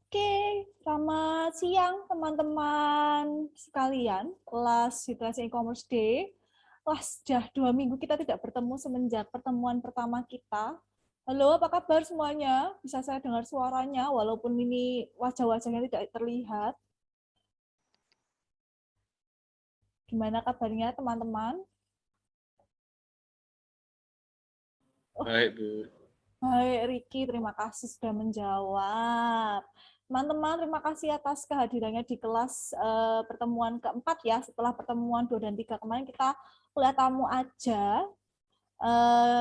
Oke, selamat siang teman-teman sekalian, kelas Literasi E-Commerce Day. Wah, sudah 2 minggu kita tidak bertemu semenjak pertemuan pertama kita. Halo, apa kabar semuanya? Bisa saya dengar suaranya, walaupun ini wajah-wajahnya tidak terlihat. Gimana kabarnya teman-teman? Baik, Bu. Baik, Riki, terima kasih sudah menjawab. Teman-teman, terima kasih atas kehadirannya di kelas pertemuan keempat ya. Setelah pertemuan 2 dan 3 kemarin kita kuliah tamu aja.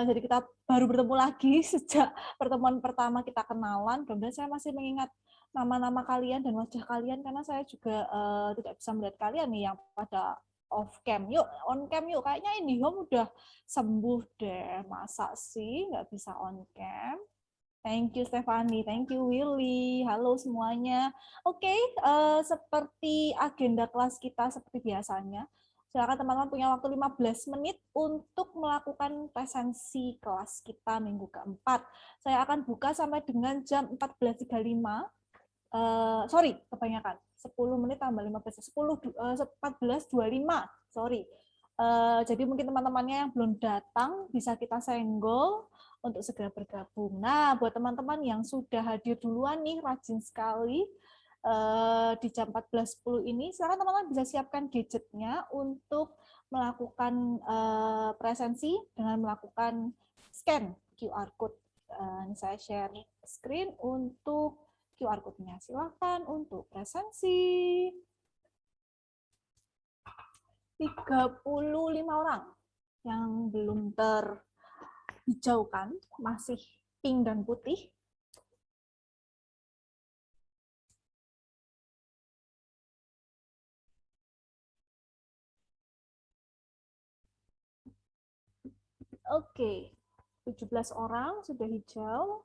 Jadi kita baru bertemu lagi sejak pertemuan pertama kita kenalan. Kemudian saya masih mengingat nama-nama kalian dan wajah kalian karena saya juga tidak bisa melihat kalian nih yang pada off cam. Yuk, on cam yuk. Kayaknya ini Home udah sembuh deh. Masa sih nggak bisa on cam? Thank you Stefani, thank you Willy. Halo semuanya. Oke, seperti agenda kelas kita seperti biasanya. Silakan teman-teman punya waktu 15 menit untuk melakukan presensi kelas kita minggu keempat. Saya akan buka sampai dengan jam 14.35. Sorry, kebanyakan. 10 menit tambah 15, 14.25. Sorry. Jadi mungkin teman-temannya yang belum datang bisa kita senggol untuk segera bergabung. Nah, buat teman-teman yang sudah hadir duluan nih, rajin sekali di jam 14.10 ini, silakan teman-teman bisa siapkan gadgetnya untuk melakukan presensi dengan melakukan scan QR code. Saya share screen untuk QR code-nya. Silakan untuk presensi. 35 orang yang belum terhijaukan, masih pink dan putih. Oke, 17 orang sudah hijau.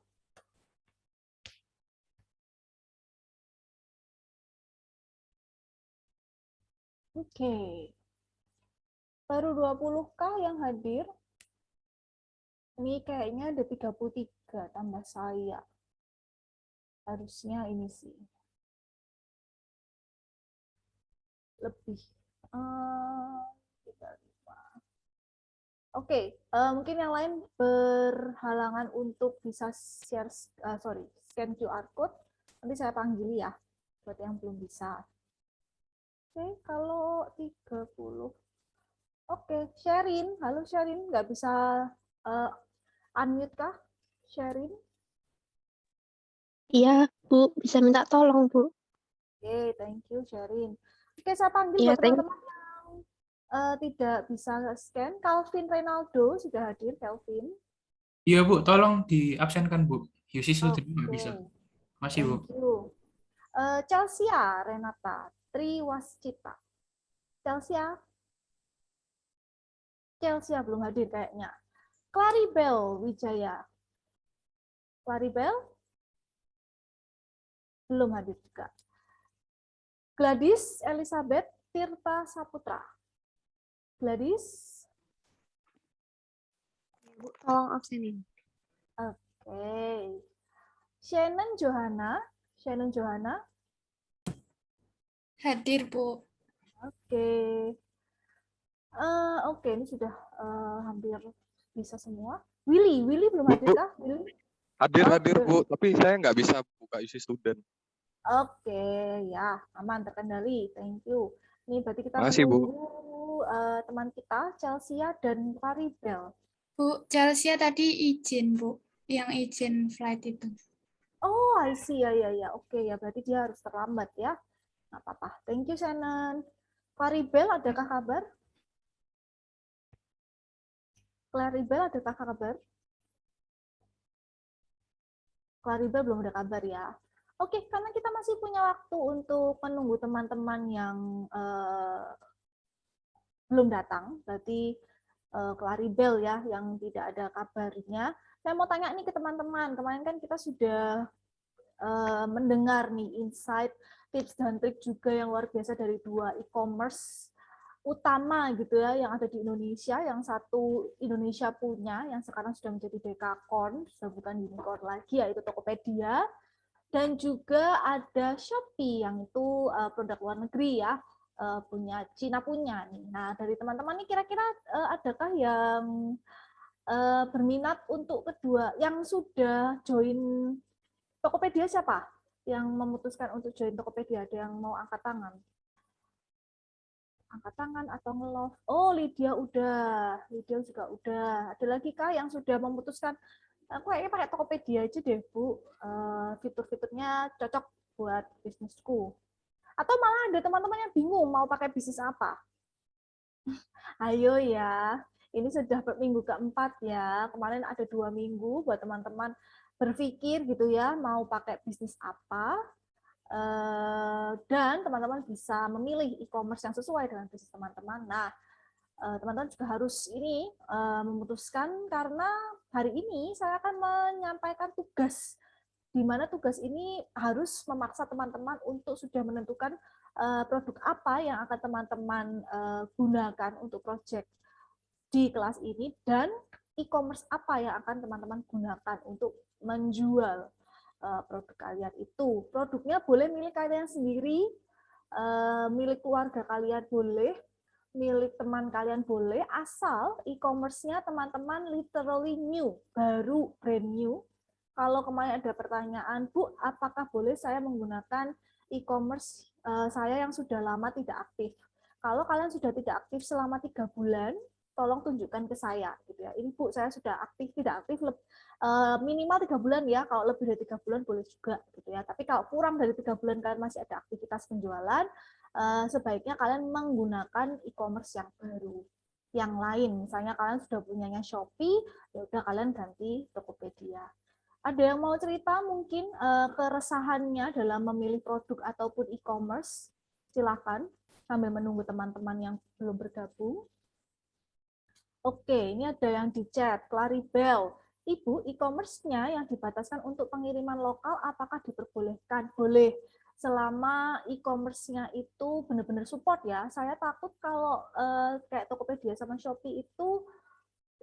Oke. Baru 20-kah yang hadir? Ini kayaknya ada 33 tambah saya. Harusnya ini sih. Lebih. Uh, Oke, mungkin yang lain berhalangan untuk bisa share, scan QR code. Nanti saya panggil ya, buat yang belum bisa. Oke, kalau 30. Oke, Sherin. Halo Sherin, nggak bisa uh, unmute kah? Sherin? Iya, Bu. Bisa minta tolong, Bu. Oke, thank you Sherin. Oke, saya panggil Iya, buat teman-teman yang tidak bisa scan. Calvin Reynaldo sudah hadir, Calvin. Iya Bu, tolong diabsenkan Bu. Yusis sudah nggak Oke, bisa. Masih Bu. thank you. Chelsea Renata Triwascita. Chelsea belum hadir kayaknya. Claribel Wijaya. Claribel belum hadir juga. Gladys Elizabeth Tirta Saputra. Gladys. Bu, tolong absenin. Oke. Shannon Johanna. Hadir, Bu. Oke. Oke, ini sudah hampir bisa semua. Willy belum hadir kah? Willy? Hadir Bu, tapi saya nggak bisa buka isi student. Oke, ya aman terkendali. Thank you. Ini berarti kita Makasih, Bu. menunggu teman kita Chelsea dan Claribel. Bu, Chelsea tadi izin, Bu. Yang izin flight itu. Oh, I see. Ya. Oke, ya berarti dia harus terlambat ya. Nggak apa-apa. Thank you, Shannon. Claribel, adakah kabar? Claribel belum ada kabar ya. Oke, karena kita masih punya waktu untuk menunggu teman-teman yang belum datang, berarti Claribel ya yang tidak ada kabarnya. Saya mau tanya nih ke teman-teman, kemarin kan kita sudah mendengar nih insight, tips dan trik juga yang luar biasa dari dua e-commerce utama gitu ya yang ada di Indonesia. Yang satu Indonesia punya, yang sekarang sudah menjadi Dekakorn, sudah bukan unicorn lagi, yaitu Tokopedia. Dan juga ada Shopee yang itu produk luar negeri ya, punya Cina punya nih. Nah, dari teman-teman nih kira-kira adakah yang berminat untuk kedua yang sudah join Tokopedia? Siapa yang memutuskan untuk join Tokopedia? Ada yang mau angkat tangan? Angkat tangan atau nge-love? Oh, Lydia juga udah. Ada lagi kah yang sudah memutuskan aku kayaknya pakai Tokopedia aja deh, Bu. Fitur-fiturnya cocok buat bisnisku. Atau malah ada teman-teman yang bingung mau pakai bisnis apa. Ayo ya, ini sudah minggu keempat ya. Kemarin ada 2 minggu buat teman-teman berpikir gitu ya, mau pakai bisnis apa. Dan teman-teman bisa memilih e-commerce yang sesuai dengan bisnis teman-teman. Nah, teman-teman juga harus ini memutuskan, karena hari ini saya akan menyampaikan tugas, di mana tugas ini harus memaksa teman-teman untuk sudah menentukan produk apa yang akan teman-teman gunakan untuk project di kelas ini, dan e-commerce apa yang akan teman-teman gunakan untuk menjual produk kalian itu. Produknya boleh milik kalian sendiri, milik keluarga kalian boleh, milik teman kalian boleh, asal e-commerce-nya teman-teman literally new, baru brand new. Kalau kemarin ada pertanyaan, Bu, apakah boleh saya menggunakan e-commerce saya yang sudah lama tidak aktif? Kalau kalian sudah tidak aktif selama 3 bulan, tolong tunjukkan ke saya gitu ya. Ini Bu, saya sudah aktif, tidak aktif minimal 3 bulan ya. Kalau lebih dari 3 bulan boleh juga gitu ya. Tapi kalau kurang dari 3 bulan kalian masih ada aktivitas penjualan, sebaiknya kalian menggunakan e-commerce yang baru, yang lain. Misalnya kalian sudah punyanya Shopee, ya udah kalian ganti Tokopedia. Ada yang mau cerita mungkin keresahannya dalam memilih produk ataupun e-commerce? Silakan sambil menunggu teman-teman yang belum bergabung. Oke, ini ada yang di chat, Claribel. Ibu, e-commerce-nya yang dibataskan untuk pengiriman lokal apakah diperbolehkan? Boleh, selama e-commerce-nya itu benar-benar support ya. Saya takut kalau kayak Tokopedia sama Shopee itu,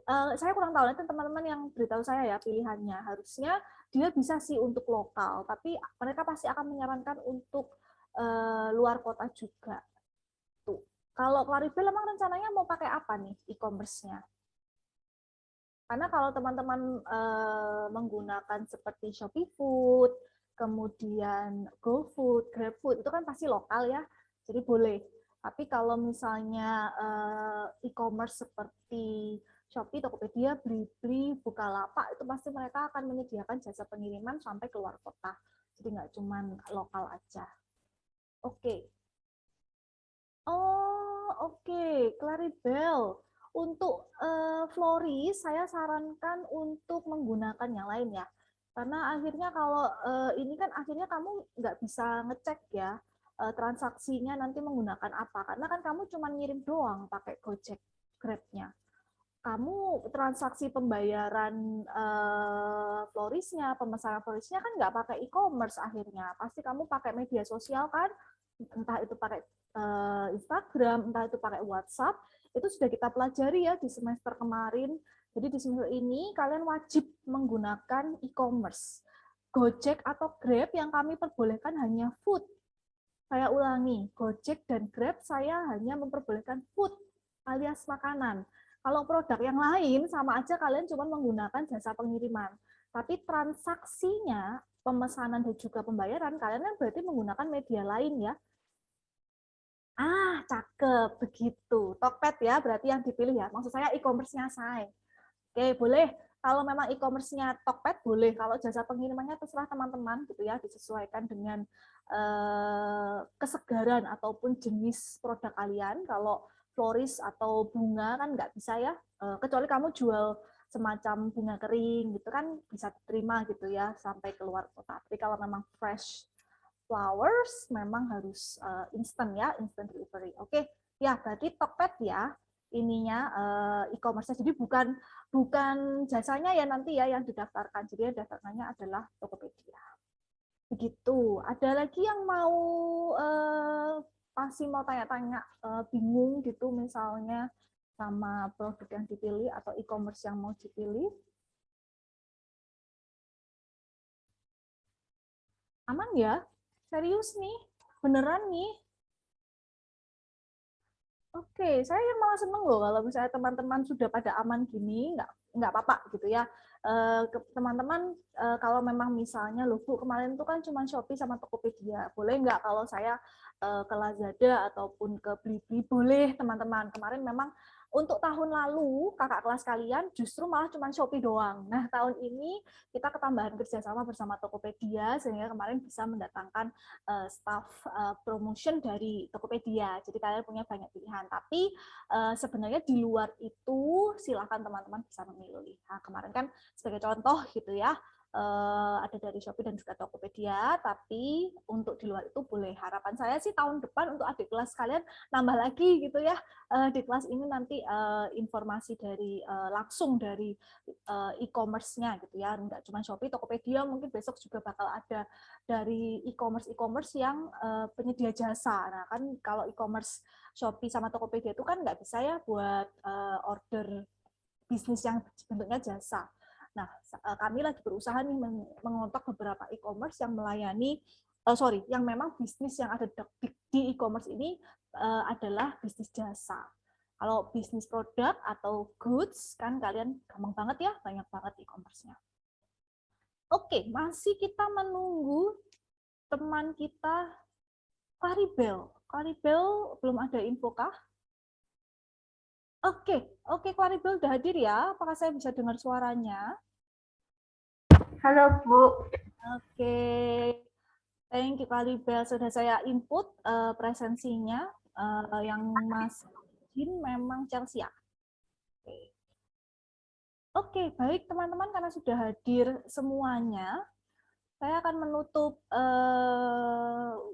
saya kurang tahu, nanti teman-teman yang beritahu saya ya pilihannya. Harusnya dia bisa sih untuk lokal, tapi mereka pasti akan menyarankan untuk luar kota juga. Tuh. Kalau Claribel emang rencananya mau pakai apa nih e-commerce-nya? Karena kalau teman-teman menggunakan seperti Shopee Food, kemudian GoFood, GrabFood, itu kan pasti lokal ya, jadi boleh. Tapi kalau misalnya e-commerce seperti Shopee, Tokopedia, Blibli, Bukalapak, itu pasti mereka akan menyediakan jasa pengiriman sampai keluar kota. Jadi nggak cuma lokal aja. Oke. Oh, oke. Claribel. Untuk Floris, saya sarankan untuk menggunakan yang lain ya. Karena akhirnya kalau ini kan akhirnya kamu nggak bisa ngecek ya transaksinya nanti menggunakan apa. Karena kan kamu cuma ngirim doang pakai Gojek, Grab-nya. Kamu transaksi pembayaran Florisnya, pemesanan Florisnya kan nggak pakai e-commerce akhirnya. Pasti kamu pakai media sosial kan, entah itu pakai Instagram, entah itu pakai WhatsApp, itu sudah kita pelajari ya di semester kemarin. Jadi di semester ini kalian wajib menggunakan e-commerce. Gojek atau Grab yang kami perbolehkan hanya food. Saya ulangi, Gojek dan Grab saya hanya memperbolehkan food alias makanan. Kalau produk yang lain sama aja kalian cuma menggunakan jasa pengiriman. Tapi transaksinya, pemesanan dan juga pembayaran kalian kan berarti menggunakan media lain ya. Ah, cakep begitu. Tokped ya berarti yang dipilih ya. Maksud saya e-commerce-nya saya. Oke, boleh. Kalau memang e-commerce-nya Tokped boleh. Kalau jasa pengirimannya terserah teman-teman gitu ya, disesuaikan dengan kesegaran ataupun jenis produk kalian. Kalau floris atau bunga kan nggak bisa ya, kecuali kamu jual semacam bunga kering gitu kan bisa diterima gitu ya sampai keluar kota. Tapi kalau memang fresh flowers memang harus instant ya, instant delivery. Oke, ya berarti Tokped ya ininya e-commerce-nya. Jadi bukan jasanya ya nanti ya yang didaftarkan. Jadi yang daftarkannya adalah Tokopedia. Begitu. Ada lagi yang mau pasti mau tanya-tanya bingung gitu misalnya sama produk yang dipilih atau e-commerce yang mau dipilih? Aman ya? Serius nih? Beneran nih? Oke, saya yang malah seneng loh kalau misalnya teman-teman sudah pada aman gini, nggak apa-apa gitu ya. Teman-teman kalau memang misalnya loh Bu kemarin itu kan cuma Shopee sama Tokopedia, boleh nggak kalau saya ke Lazada ataupun ke Blibli? Boleh teman-teman. Kemarin memang untuk tahun lalu kakak kelas kalian justru malah cuma Shopee doang. Nah tahun ini kita ketambahan kerjasama bersama Tokopedia sehingga kemarin bisa mendatangkan staff promotion dari Tokopedia. Jadi kalian punya banyak pilihan. Tapi sebenarnya di luar itu silakan teman-teman bisa memilih. Nah, kemarin kan sebagai contoh gitu ya, ada dari Shopee dan juga Tokopedia, tapi untuk di luar itu boleh. Harapan saya sih tahun depan untuk adik kelas kalian nambah lagi gitu ya. Di kelas ini nanti informasi dari langsung dari e-commerce-nya gitu ya, nggak cuma Shopee, Tokopedia, mungkin besok juga bakal ada dari e-commerce yang penyedia jasa. Nah kan kalau e-commerce Shopee sama Tokopedia itu kan nggak bisa ya buat order bisnis yang bentuknya jasa. Nah, kami lagi berusaha nih mengontak beberapa e-commerce yang melayani, yang memang bisnis yang ada di e-commerce ini adalah bisnis jasa. Kalau bisnis produk atau goods, kan kalian gampang banget ya, banyak banget e-commerce-nya. Oke, masih kita menunggu teman kita, Claribel. Claribel belum ada info kah? Oke, Claribel udah hadir ya. Apakah saya bisa dengar suaranya? Halo, Bu. Oke, thank you Claribel. Sudah saya input presensinya yang Mas Jin memang Chelsea. Oke, baik teman-teman, karena sudah hadir semuanya, saya akan menutup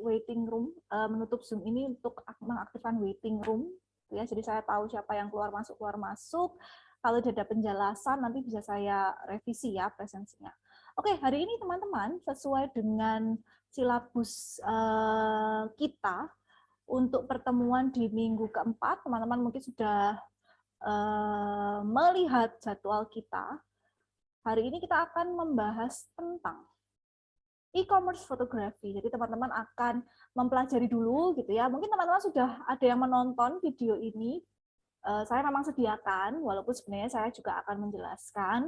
waiting room, menutup Zoom ini untuk mengaktifkan waiting room. Ya, jadi saya tahu siapa yang keluar masuk. Kalau ada penjelasan nanti bisa saya revisi ya presensinya. Oke, hari ini teman-teman sesuai dengan silabus kita untuk pertemuan di minggu keempat, teman-teman mungkin sudah melihat jadwal kita. Hari ini kita akan membahas tentang e-commerce fotografi. Jadi teman-teman akan mempelajari dulu gitu ya. Mungkin teman-teman sudah ada yang menonton video ini. Saya memang sediakan, walaupun sebenarnya saya juga akan menjelaskan.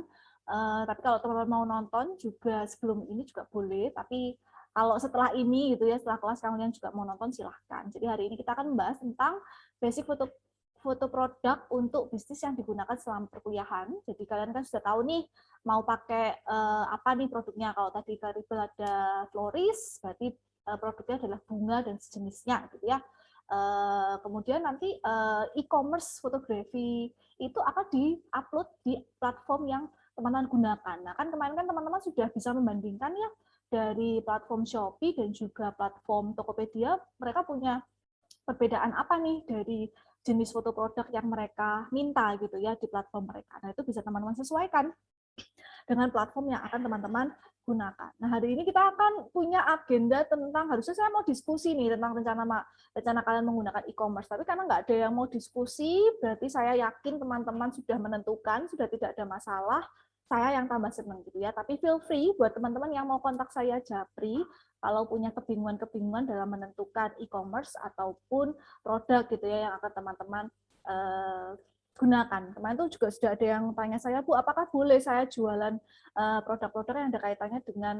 Tapi kalau teman-teman mau nonton juga sebelum ini juga boleh. Tapi kalau setelah ini gitu ya, setelah kelas kalian juga mau nonton silahkan. Jadi hari ini kita akan membahas tentang basic foto produk untuk bisnis yang digunakan selama perkuliahan. Jadi kalian kan sudah tahu nih mau pakai apa nih produknya. Kalau tadi Karibel ada florist, berarti produknya adalah bunga dan sejenisnya gitu ya. Kemudian nanti e-commerce fotografi itu akan di-upload di platform yang teman-teman gunakan. Nah, kan kemarin kan teman-teman sudah bisa membandingkan ya dari platform Shopee dan juga platform Tokopedia, mereka punya perbedaan apa nih dari jenis foto produk yang mereka minta gitu ya di platform mereka. Nah, itu bisa teman-teman sesuaikan dengan platform yang akan teman-teman gunakan. Nah, hari ini kita akan punya agenda tentang, harusnya saya mau diskusi nih tentang rencana kalian menggunakan e-commerce, tapi karena nggak ada yang mau diskusi, berarti saya yakin teman-teman sudah menentukan, sudah tidak ada masalah, saya yang tambah senang gitu ya. Tapi feel free buat teman-teman yang mau kontak saya Japri, kalau punya kebingungan-kebingungan dalam menentukan e-commerce ataupun produk gitu ya yang akan teman-teman gunakan. Kemarin tuh juga sudah ada yang tanya saya, Bu, apakah boleh saya jualan produk-produk yang ada kaitannya dengan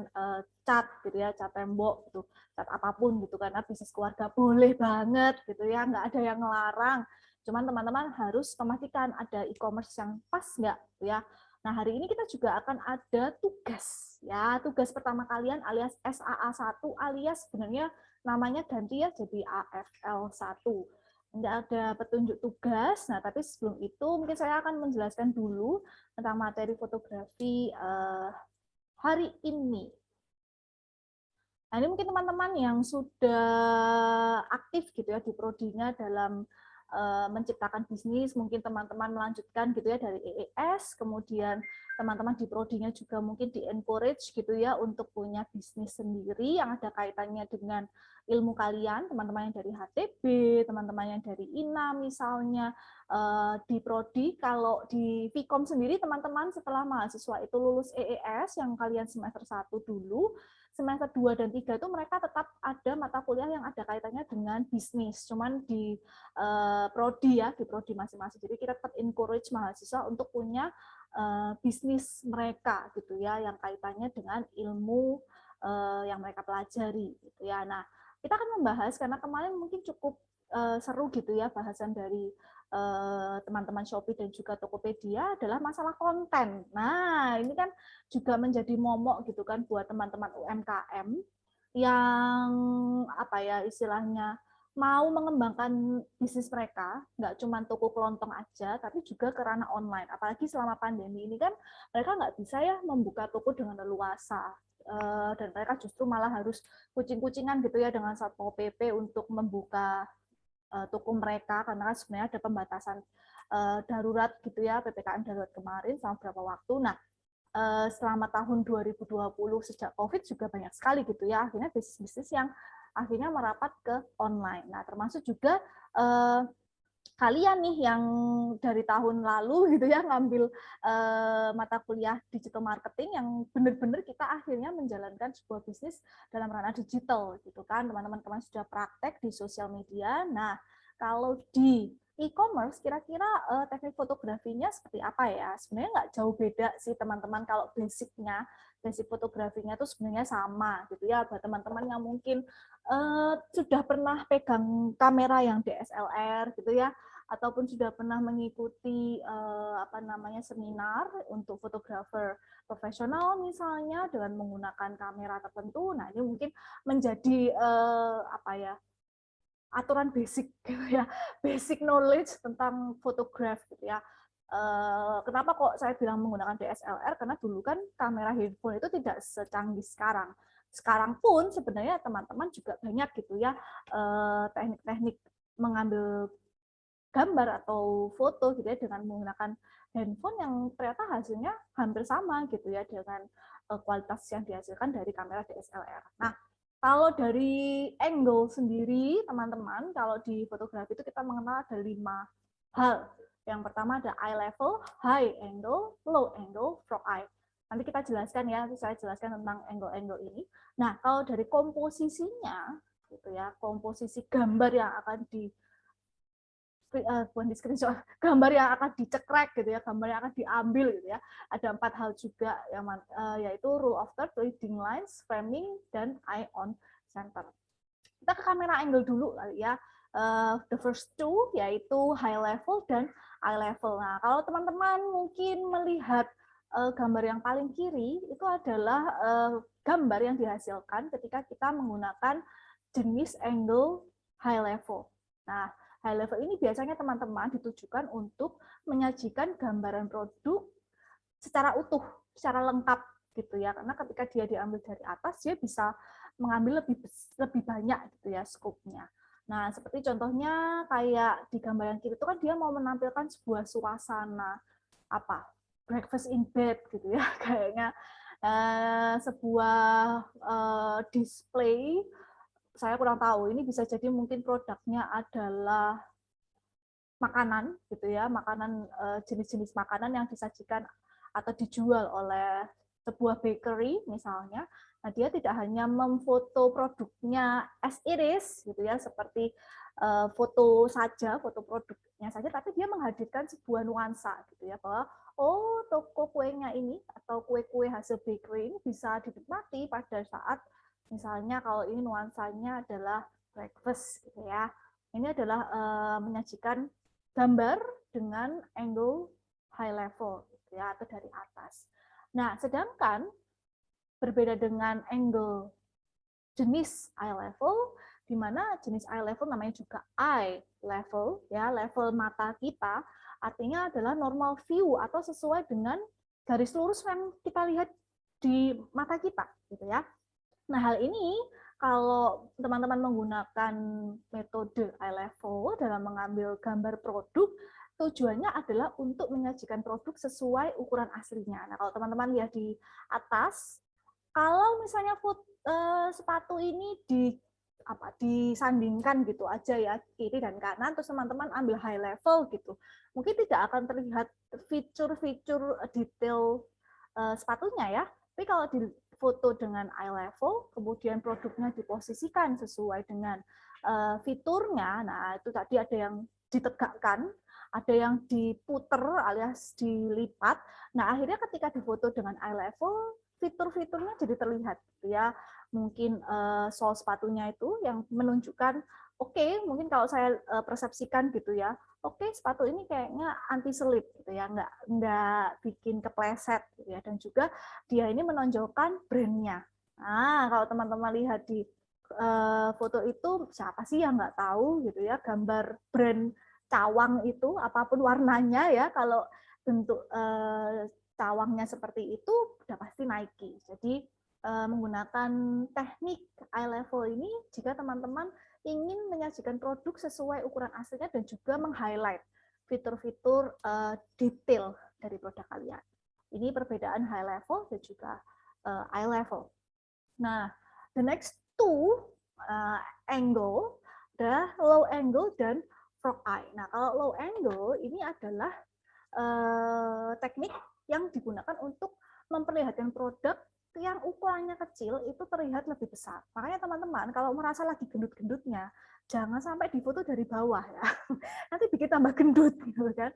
cat gitu ya, cat tembok gitu, cat apapun gitu, karena bisnis keluarga boleh banget gitu ya, nggak ada yang ngelarang. Cuman teman-teman harus memastikan ada e-commerce yang pas nggak ya. Nah, hari ini kita juga akan ada tugas ya. Tugas pertama kalian alias SAA1 alias sebenarnya namanya ganti ya jadi AFL1. Tidak ada petunjuk tugas. Nah, tapi sebelum itu mungkin saya akan menjelaskan dulu tentang materi fotografi hari ini. Nah, ini mungkin teman-teman yang sudah aktif gitu ya di prodinya dalam menciptakan bisnis, mungkin teman-teman melanjutkan gitu ya dari EES, kemudian teman-teman di prodinya juga mungkin di-encourage gitu ya untuk punya bisnis sendiri yang ada kaitannya dengan ilmu kalian, teman-teman yang dari HTB, teman-teman yang dari INA misalnya, di prodi. Kalau di Vkom sendiri teman-teman setelah mahasiswa itu lulus EES yang kalian semester 1 dulu, semester 2 dan 3 itu mereka tetap ada mata kuliah yang ada kaitannya dengan bisnis. Cuman di prodi ya, di prodi masing-masing. Jadi kita tetap encourage mahasiswa untuk punya bisnis mereka gitu ya, yang kaitannya dengan ilmu yang mereka pelajari gitu ya. Nah, kita akan membahas karena kemarin mungkin cukup seru gitu ya bahasan dari teman-teman Shopee dan juga Tokopedia adalah masalah konten. Nah, ini kan juga menjadi momok gitu kan buat teman-teman UMKM yang apa ya istilahnya mau mengembangkan bisnis mereka, nggak cuma toko kelontong aja, tapi juga ke ranah online. Apalagi selama pandemi ini kan mereka nggak bisa ya membuka toko dengan leluasa. Dan mereka justru malah harus kucing-kucingan gitu ya dengan Satpol PP untuk membuka toko mereka karena sebenarnya ada pembatasan darurat gitu ya, PPKM darurat kemarin selama beberapa waktu. Nah, selama tahun 2020 sejak COVID juga banyak sekali gitu ya, akhirnya bisnis-bisnis yang akhirnya merapat ke online. Nah, termasuk juga kalian nih yang dari tahun lalu gitu ya ngambil mata kuliah digital marketing yang benar-benar kita akhirnya menjalankan sebuah bisnis dalam ranah digital gitu kan. Teman-teman kemarin sudah praktek di sosial media. Nah, kalau di e-commerce kira-kira teknik fotografinya seperti apa ya? Sebenarnya nggak jauh beda sih teman-teman, kalau basic fotografinya itu sebenarnya sama gitu ya. Buat teman-teman yang mungkin sudah pernah pegang kamera yang DSLR gitu ya, ataupun sudah pernah mengikuti seminar untuk fotografer profesional misalnya dengan menggunakan kamera tertentu. Nah, ini mungkin menjadi aturan basic gitu ya, basic knowledge tentang fotograf gitu ya. Kenapa kok saya bilang menggunakan DSLR? Karena dulu kan kamera handphone itu tidak secanggih sekarang. Sekarang pun sebenarnya teman-teman juga banyak gitu ya teknik-teknik mengambil gambar atau foto gitu ya dengan menggunakan handphone yang ternyata hasilnya hampir sama gitu ya dengan kualitas yang dihasilkan dari kamera DSLR. Nah, kalau dari angle sendiri teman-teman, kalau di fotografi itu kita mengenal ada 5 hal. Yang pertama ada eye level, high angle, low angle, frog eye. Nanti kita jelaskan ya, saya jelaskan tentang angle-angle ini. Nah, kalau dari komposisinya, gitu ya, komposisi gambar yang akan bukan di screenshot, gambar yang akan dicekrek gitu ya, gambar yang akan diambil gitu ya. Ada 4 hal juga yang yaitu rule of third, leading lines, framing, dan eye on center. Kita ke kamera angle dulu kali ya. The first two yaitu high level dan eye level. Nah, kalau teman-teman mungkin melihat gambar yang paling kiri itu adalah gambar yang dihasilkan ketika kita menggunakan jenis angle high level. Nah, high level ini biasanya teman-teman ditujukan untuk menyajikan gambaran produk secara utuh, secara lengkap gitu ya. Karena ketika dia diambil dari atas, dia bisa mengambil lebih banyak gitu ya skopnya. Nah, seperti contohnya kayak di gambar yang kiri itu kan dia mau menampilkan sebuah suasana apa? Breakfast in bed gitu ya, kayaknya sebuah display. Saya kurang tahu, ini bisa jadi mungkin produknya adalah makanan gitu ya, makanan jenis-jenis makanan yang disajikan atau dijual oleh sebuah bakery misalnya. Nah, dia tidak hanya memfoto produknya as it is gitu ya, seperti foto saja, foto produknya saja, tapi dia menghadirkan sebuah nuansa gitu ya, bahwa oh, toko kuenya ini atau kue-kue hasil bakery ini bisa dinikmati pada saat misalnya kalau ini nuansanya adalah breakfast gitu ya. Ini adalah menyajikan gambar dengan angle high level gitu ya, atau dari atas. Nah, sedangkan berbeda dengan angle jenis eye level, di mana jenis eye level namanya juga eye level, ya, level mata kita, artinya adalah normal view atau sesuai dengan garis lurus yang kita lihat di mata kita, gitu ya. Nah, hal ini kalau teman-teman menggunakan metode eye level dalam mengambil gambar produk, tujuannya adalah untuk menyajikan produk sesuai ukuran aslinya. Nah, kalau teman-teman lihat di atas, kalau misalnya sepatu ini disandingkan gitu aja ya, kiri dan kanan, terus teman-teman ambil high level gitu, mungkin tidak akan terlihat fitur-fitur detail sepatunya ya. Tapi kalau di foto dengan eye level, kemudian produknya diposisikan sesuai dengan fiturnya, nah itu tadi ada yang ditegakkan, ada yang diputer alias dilipat. Nah, akhirnya ketika difoto dengan eye level, fitur-fiturnya jadi terlihat gitu ya. Mungkin sol sepatunya itu yang menunjukkan oke, mungkin kalau saya persepsikan gitu ya, oke, sepatu ini kayaknya anti selip gitu ya, nggak bikin kepleset gitu ya, dan juga dia ini menonjolkan brandnya. Nah, kalau teman-teman lihat di foto itu, siapa sih yang nggak tahu gitu ya, gambar brand cawang itu apapun warnanya ya, kalau bentuk cawangnya seperti itu udah pasti Nike. Jadi menggunakan teknik eye level ini jika teman-teman ingin menyajikan produk sesuai ukuran aslinya dan juga meng-highlight fitur-fitur detail dari produk kalian. Ini perbedaan high level dan juga eye level. Nah, the next two angle, the low angle dan frog eye. Nah, kalau low angle ini adalah teknik yang digunakan untuk memperlihatkan produk yang ukurannya kecil itu terlihat lebih besar. Makanya teman-teman kalau merasa lagi gendut-gendutnya, jangan sampai difoto dari bawah ya. Nanti bikin tambah gendut gitu kan.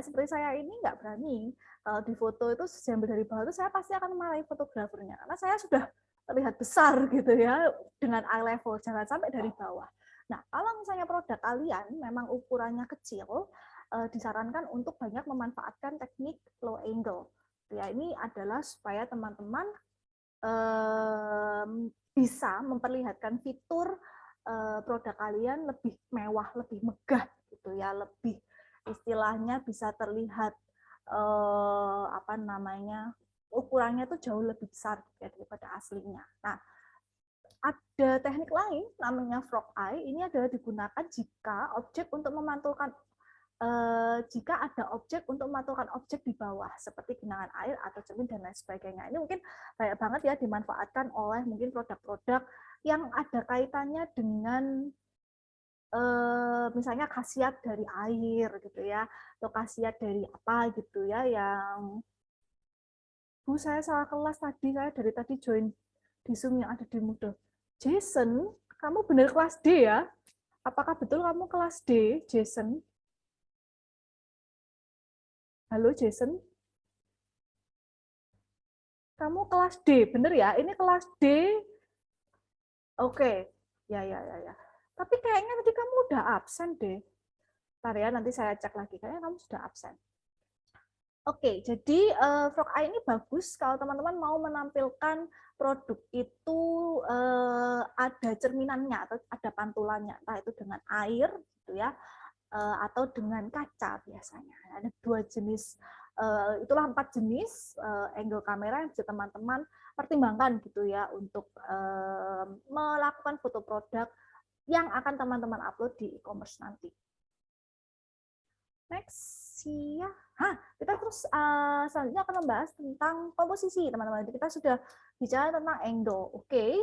Seperti saya ini nggak berani kalau difoto itu diambil dari bawah itu saya pasti akan memarahi fotografernya karena saya sudah terlihat besar gitu ya dengan eye level, jangan sampai dari bawah. Nah, kalau misalnya produk kalian memang ukurannya kecil, disarankan untuk banyak memanfaatkan teknik low angle. Ya, ini adalah supaya teman-teman bisa memperlihatkan fitur produk kalian lebih mewah, lebih megah gitu ya, lebih istilahnya bisa terlihat apa namanya, ukurannya tuh jauh lebih besar ya daripada aslinya. Nah, ada teknik lain namanya frog eye. Ini adalah digunakan jika objek untuk memantulkan jika ada objek untuk memantulkan objek di bawah seperti genangan air atau cermin dan lain sebagainya. Ini mungkin banyak banget ya dimanfaatkan oleh mungkin produk-produk yang ada kaitannya dengan misalnya khasiat dari air gitu ya, atau khasiat dari apa gitu ya, yang Bu, saya salah kelas tadi, saya dari tadi join di Zoom yang ada di Moodle. Jason, kamu benar kelas D ya? Apakah betul kamu kelas D, Jason? Halo, Jason? Kamu kelas D, bener ya? Ini kelas D. Oke, ya. Tapi kayaknya tadi kamu udah absen deh. Ntar ya, nanti saya cek lagi. Kayaknya kamu sudah absen. Oke, jadi frog eye ini bagus kalau teman-teman mau menampilkan produk itu ada cerminannya atau ada pantulannya, entah itu dengan air gitu ya, atau dengan kaca biasanya. Ada 2 jenis, itulah 4 jenis angle kamera yang bisa teman-teman pertimbangkan gitu ya untuk melakukan foto produk yang akan teman-teman upload di e-commerce nanti. Next, ya. Kita terus selanjutnya akan membahas tentang komposisi, teman-teman. Kita sudah bicara tentang angle. Oke,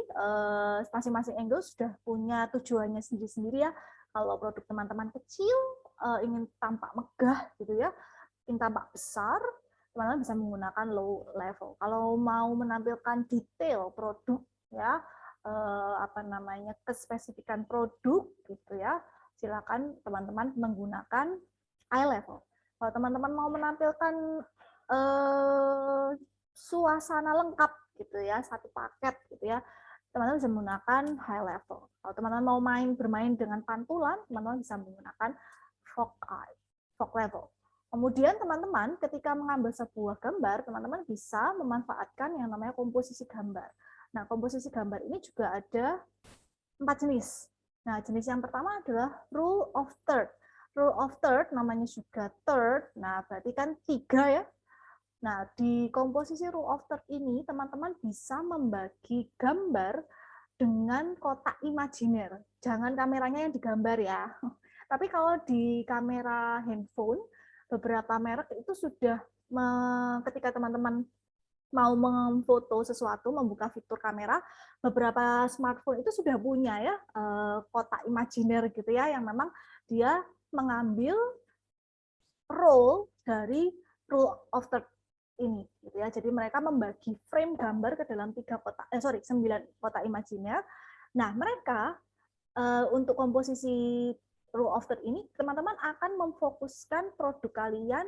masing-masing angle sudah punya tujuannya sendiri-sendiri ya. Kalau produk teman-teman kecil, ingin tampak megah gitu ya, ingin tampak besar, teman-teman bisa menggunakan low level. Kalau mau menampilkan detail produk ya, apa namanya, kespesifikan produk gitu ya, silakan teman-teman menggunakan eye level. Kalau teman-teman mau menampilkan suasana lengkap gitu ya, satu paket gitu ya, teman-teman bisa menggunakan high level. Kalau teman-teman mau bermain dengan pantulan, teman-teman bisa menggunakan fog level. Kemudian teman-teman ketika mengambil sebuah gambar, teman-teman bisa memanfaatkan yang namanya komposisi gambar. Nah, komposisi gambar ini juga ada 4 jenis. Nah, jenis yang pertama adalah rule of third. Rule of third namanya juga third, nah berarti kan 3 ya. Nah, di komposisi rule of third ini, teman-teman bisa membagi gambar dengan kotak imajiner. Jangan kameranya yang digambar ya. Tapi kalau di kamera handphone, beberapa merek itu sudah, ketika teman-teman mau memfoto sesuatu, membuka fitur kamera, beberapa smartphone itu sudah punya ya kotak imajiner gitu ya, yang memang dia mengambil role dari rule of third ini gitu ya. Jadi mereka membagi frame gambar ke dalam 9 kotak imajiner. Nah, mereka untuk komposisi rule of third ini, teman-teman akan memfokuskan produk kalian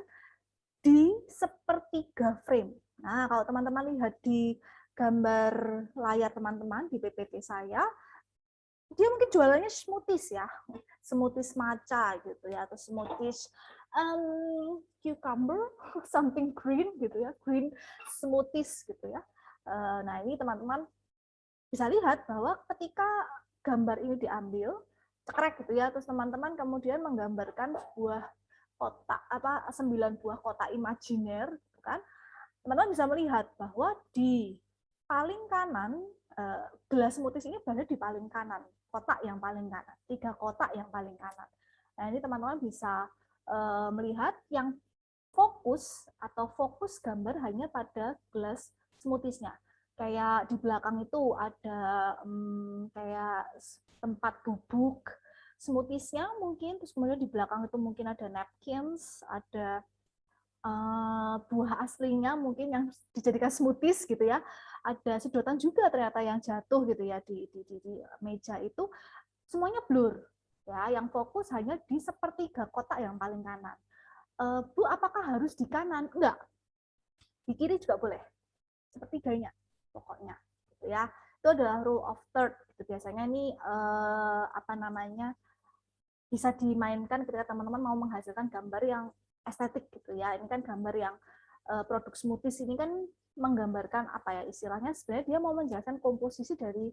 di sepertiga frame. Nah, kalau teman-teman lihat di gambar layar teman-teman di PPT saya, dia mungkin jualannya smoothies ya, smoothies matcha gitu ya, atau smoothies cucumber, something green gitu ya, green smoothies gitu ya. Nah, ini teman-teman bisa lihat bahwa ketika gambar ini diambil, cekrek gitu ya, terus teman-teman kemudian menggambarkan sebuah kotak 9 buah kotak imajiner gitu kan. Teman-teman bisa melihat bahwa di paling kanan gelas smoothies ini berada di paling kanan, kotak yang paling kanan, 3 kotak yang paling kanan. Nah, ini teman-teman bisa melihat yang fokus gambar hanya pada gelas smoothies-nya. Kayak di belakang itu ada kayak tempat bubuk smoothies-nya mungkin, terus kemudian di belakang itu mungkin ada napkins, ada buah aslinya mungkin yang dijadikan smoothies gitu ya, ada sedotan juga ternyata yang jatuh gitu ya di meja itu, semuanya blur ya, yang fokus hanya di sepertiga kotak yang paling kanan. Bu, apakah harus di kanan? Enggak, di kiri juga boleh, sepertiganya pokoknya gitu ya. Itu adalah rule of third gitu. Biasanya ini apa namanya, bisa dimainkan ketika teman-teman mau menghasilkan gambar yang estetik gitu ya. Ini kan gambar yang produk smoothies ini kan menggambarkan apa ya istilahnya, sebenarnya dia mau menjelaskan komposisi dari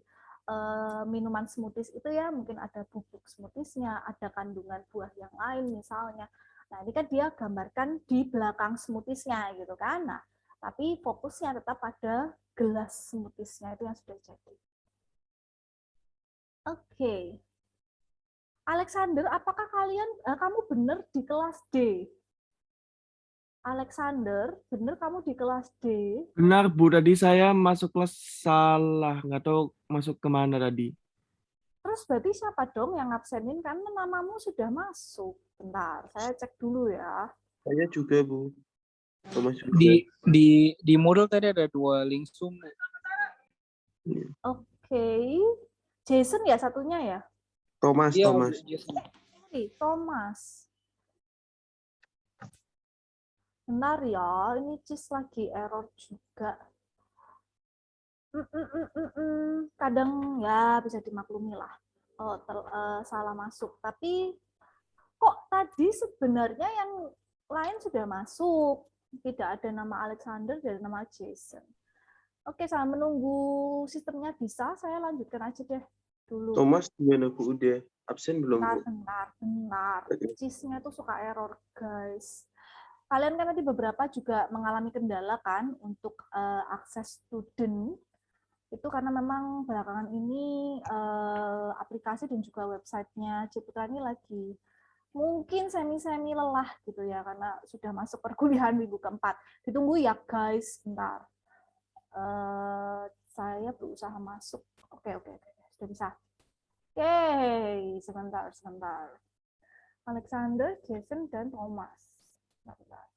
minuman smoothies itu ya, mungkin ada bubuk smoothiesnya, ada kandungan buah yang lain misalnya, Nah, ini kan dia gambarkan di belakang smoothies-nya gitu kan. Nah, tapi fokusnya tetap pada gelas smoothies-nya itu yang sudah jadi. Oke. Alexander, apakah kamu benar di kelas D? Alexander, benar kamu di kelas D? Benar, Bu. Tadi saya masuk kelas salah. Nggak tahu masuk kemana tadi. Terus berarti siapa dong yang absenin? Karena namamu sudah masuk. Bentar, saya cek dulu ya. Saya juga, Bu. Thomas juga. Di Moodle tadi ada 2 link Zoom. Oke. Jason ya satunya ya? Thomas, Iya, Thomas. Thomas. Bentar ya, ini Cis lagi error juga. Kadang ya bisa dimaklumi lah kalau salah masuk. Tapi kok tadi sebenarnya yang lain sudah masuk. Tidak ada nama Alexander dan nama Jason. Oke, saya menunggu sistemnya bisa, saya lanjutkan aja deh dulu. Thomas gimana, Bu? Udah absen belum, Bu? Bentar. Cisnya tuh suka error, guys. Kalian kan tadi beberapa juga mengalami kendala kan untuk akses student. Itu karena memang belakangan ini aplikasi dan juga websitenya Ciputra ini lagi mungkin semi-semi lelah gitu ya, karena sudah masuk perkuliahan minggu keempat. Ditunggu ya guys, bentar. Saya berusaha masuk. Oke, sudah bisa. Oke, sebentar. Alexander, Jason, dan Thomas. Bentar.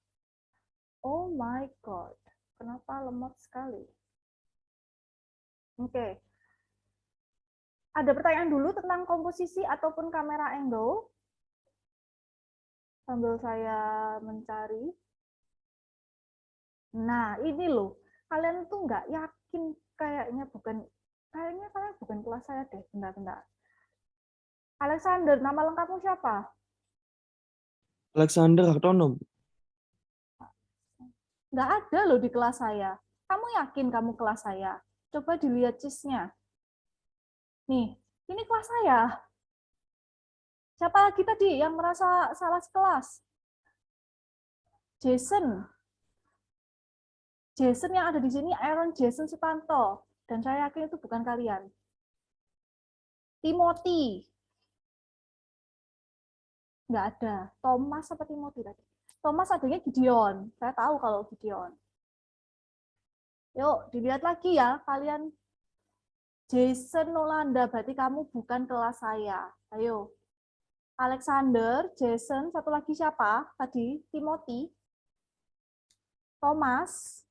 Oh my god, kenapa lemot sekali? Oke. Ada pertanyaan dulu tentang komposisi ataupun kamera angle? Sambil saya mencari. Nah, ini loh. Kalian tuh nggak yakin kayaknya kalian bukan kelas saya deh. Bentar. Alexander, nama lengkapmu siapa? Alexander Hartono. Nggak ada loh di kelas saya. Kamu yakin kamu kelas saya? Coba dilihat cisnya. Nih, ini kelas saya. Siapa lagi tadi yang merasa salah sekelas? Jason. Jason yang ada di sini, Aaron Jason Sutanto. Dan saya yakin itu bukan kalian. Timothy. Nggak ada. Thomas apa Timothy tadi? Thomas adanya Gideon. Saya tahu kalau Gideon. Yuk, dilihat lagi ya kalian. Jason Nolanda, berarti kamu bukan kelas saya. Ayo. Alexander, Jason, satu lagi siapa? Tadi, Timothy. Thomas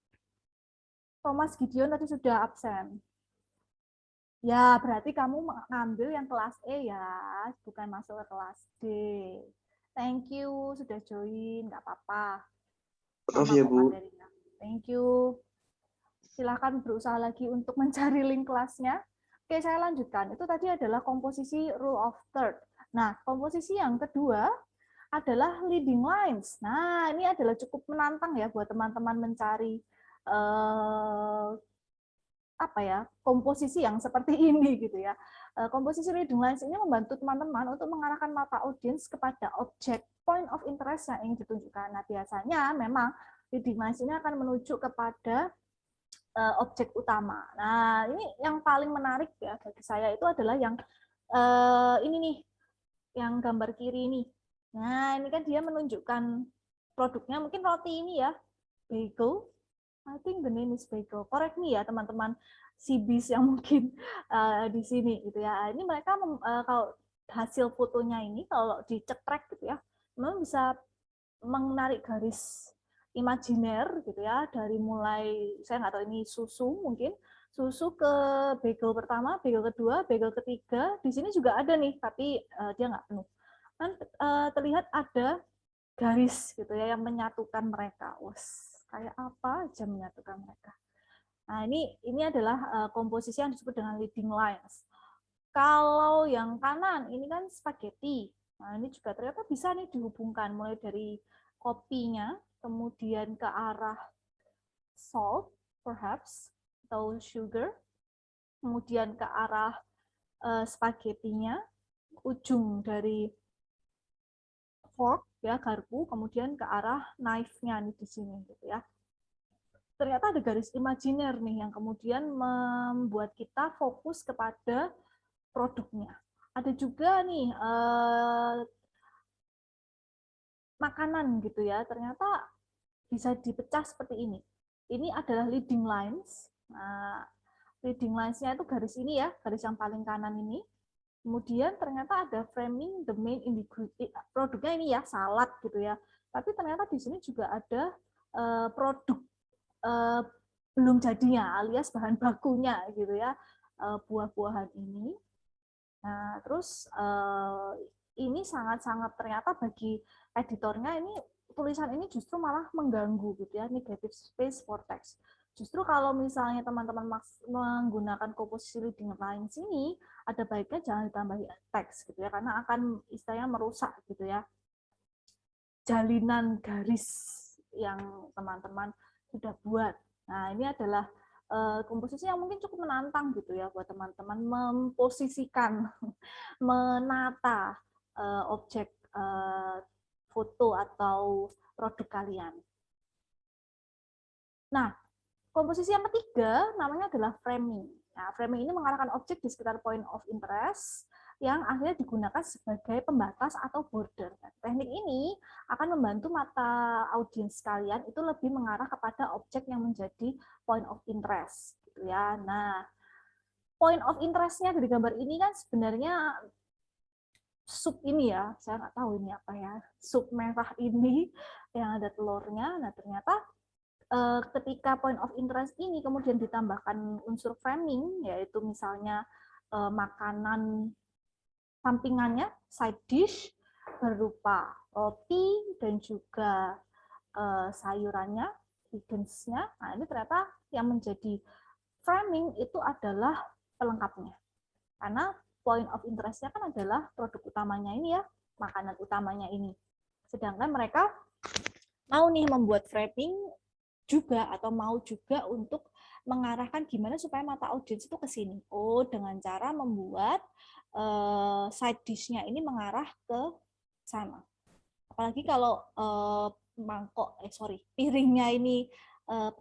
Gideon tadi sudah absen. Ya, berarti kamu mengambil yang kelas E ya, bukan masuk ke kelas D. Thank you, sudah join, nggak apa-apa. Maaf ya, Bu. Thank you. Silakan berusaha lagi untuk mencari link kelasnya. Oke, saya lanjutkan. Itu tadi adalah komposisi rule of third. Nah, komposisi yang kedua adalah leading lines. Nah, ini adalah cukup menantang ya buat teman-teman mencari komposisi yang seperti ini gitu ya. Komposisi leading lines ini membantu teman-teman untuk mengarahkan mata audiens kepada objek point of interest yang ingin ditunjukkan. Nah, biasanya memang leading lines ini akan menuju kepada objek utama. Nah, ini yang paling menarik ya bagi saya itu adalah yang ini nih, yang gambar kiri ini. Nah, ini kan dia menunjukkan produknya, mungkin roti ini ya, bagel. I think the name is bagel. Correct me ya teman-teman sibis yang mungkin di sini gitu ya. Ini mereka kalau hasil fotonya ini kalau dicetrek gitu ya, memang bisa menarik garis imajiner gitu ya, dari mulai saya nggak tahu ini susu mungkin susu ke bagel pertama, bagel kedua, bagel ketiga. Di sini juga ada nih, tapi dia nggak penuh. Kan terlihat ada garis gitu ya yang menyatukan mereka. Kayak apa aja menyatukan mereka. Nah, ini adalah komposisi yang disebut dengan leading lines. Kalau yang kanan ini kan spaghetti. Nah, ini juga ternyata bisa nih dihubungkan mulai dari kopinya, kemudian ke arah salt, perhaps, atau sugar, kemudian ke arah spaghettinya, ujung dari fork ya, garpu, kemudian ke arah knife-nya nih di sini gitu ya. Ternyata ada garis imajiner nih yang kemudian membuat kita fokus kepada produknya. Ada juga nih makanan gitu ya, ternyata bisa dipecah seperti ini. Ini adalah leading lines. Nah, leading lines-nya itu garis ini ya, garis yang paling kanan ini. Kemudian ternyata ada framing the main ingredient, produknya ini ya, salad gitu ya. Tapi ternyata di sini juga ada produk belum jadinya alias bahan bakunya gitu ya, buah-buahan ini. Nah, terus ini sangat-sangat ternyata bagi editornya ini tulisan ini justru malah mengganggu gitu ya, negative space for text. Justru kalau misalnya teman-teman menggunakan komposisi leading lines ini, ada baiknya jangan ditambahi teks gitu ya, karena akan istilahnya merusak gitu ya jalinan garis yang teman-teman sudah buat. Nah, ini adalah komposisi yang mungkin cukup menantang gitu ya buat teman-teman memposisikan, menata objek foto atau produk kalian. Nah, komposisi yang ketiga namanya adalah framing. Nah, framing ini mengarahkan objek di sekitar point of interest yang akhirnya digunakan sebagai pembatas atau border. Nah, teknik ini akan membantu mata audiens kalian itu lebih mengarah kepada objek yang menjadi point of interest. Gitu ya. Nah, point of interest-nya dari gambar ini kan sebenarnya sup ini ya, saya nggak tahu ini apa ya, sup merah ini yang ada telurnya. Nah, ternyata ketika point of interest ini kemudian ditambahkan unsur framing, yaitu misalnya makanan sampingannya, side dish, berupa roti dan juga sayurannya, vegans-nya. Nah, ini ternyata yang menjadi framing itu adalah pelengkapnya. Karena point of interest-nya kan adalah produk utamanya ini ya, makanan utamanya ini. Sedangkan mereka mau nih membuat framing juga atau mau juga untuk mengarahkan gimana supaya mata audiens itu ke sini. Oh, dengan cara membuat side dish-nya ini mengarah ke sana. Apalagi kalau piringnya ini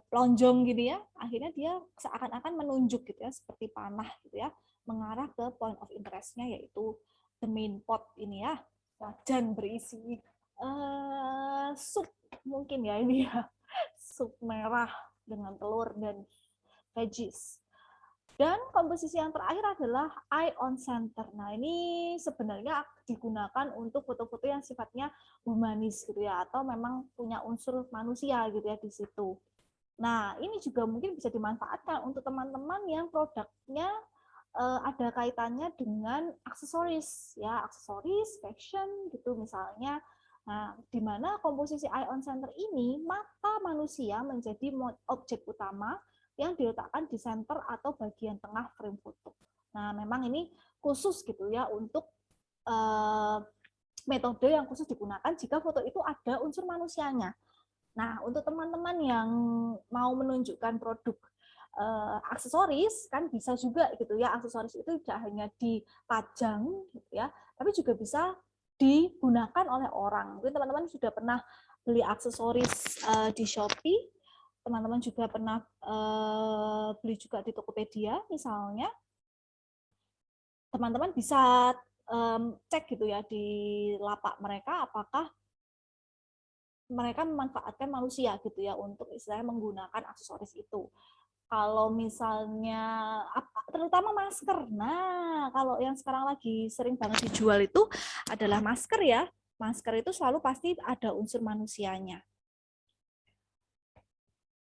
lonjong gitu ya, akhirnya dia seakan-akan menunjuk gitu ya, seperti panah gitu ya, mengarah ke point of interest-nya, yaitu the main pot ini ya, wajan berisi sup mungkin ya ini ya, sup merah dengan telur dan veggies. Dan komposisi yang terakhir adalah eye on center. Nah, ini sebenarnya digunakan untuk foto-foto yang sifatnya humanis gitu ya, atau memang punya unsur manusia gitu ya di situ. Nah, ini juga mungkin bisa dimanfaatkan untuk teman-teman yang produknya ada kaitannya dengan aksesoris ya, aksesoris, fashion gitu misalnya. Nah, di mana komposisi eye on center ini mata manusia menjadi objek utama yang diletakkan di center atau bagian tengah frame foto. Nah, memang ini khusus gitu ya untuk metode yang khusus digunakan jika foto itu ada unsur manusianya. Nah, untuk teman-teman yang mau menunjukkan produk aksesoris kan bisa juga gitu ya, aksesoris itu tidak hanya dipajang gitu ya, tapi juga bisa digunakan oleh orang. Mungkin teman-teman sudah pernah beli aksesoris di Shopee, teman-teman juga pernah beli juga di Tokopedia misalnya. Teman-teman bisa cek gitu ya di lapak mereka apakah mereka memanfaatkan manusia gitu ya untuk istilahnya menggunakan aksesoris itu. Kalau misalnya terutama masker. Nah, kalau yang sekarang lagi sering banget dijual itu adalah masker ya. Masker itu selalu pasti ada unsur manusianya.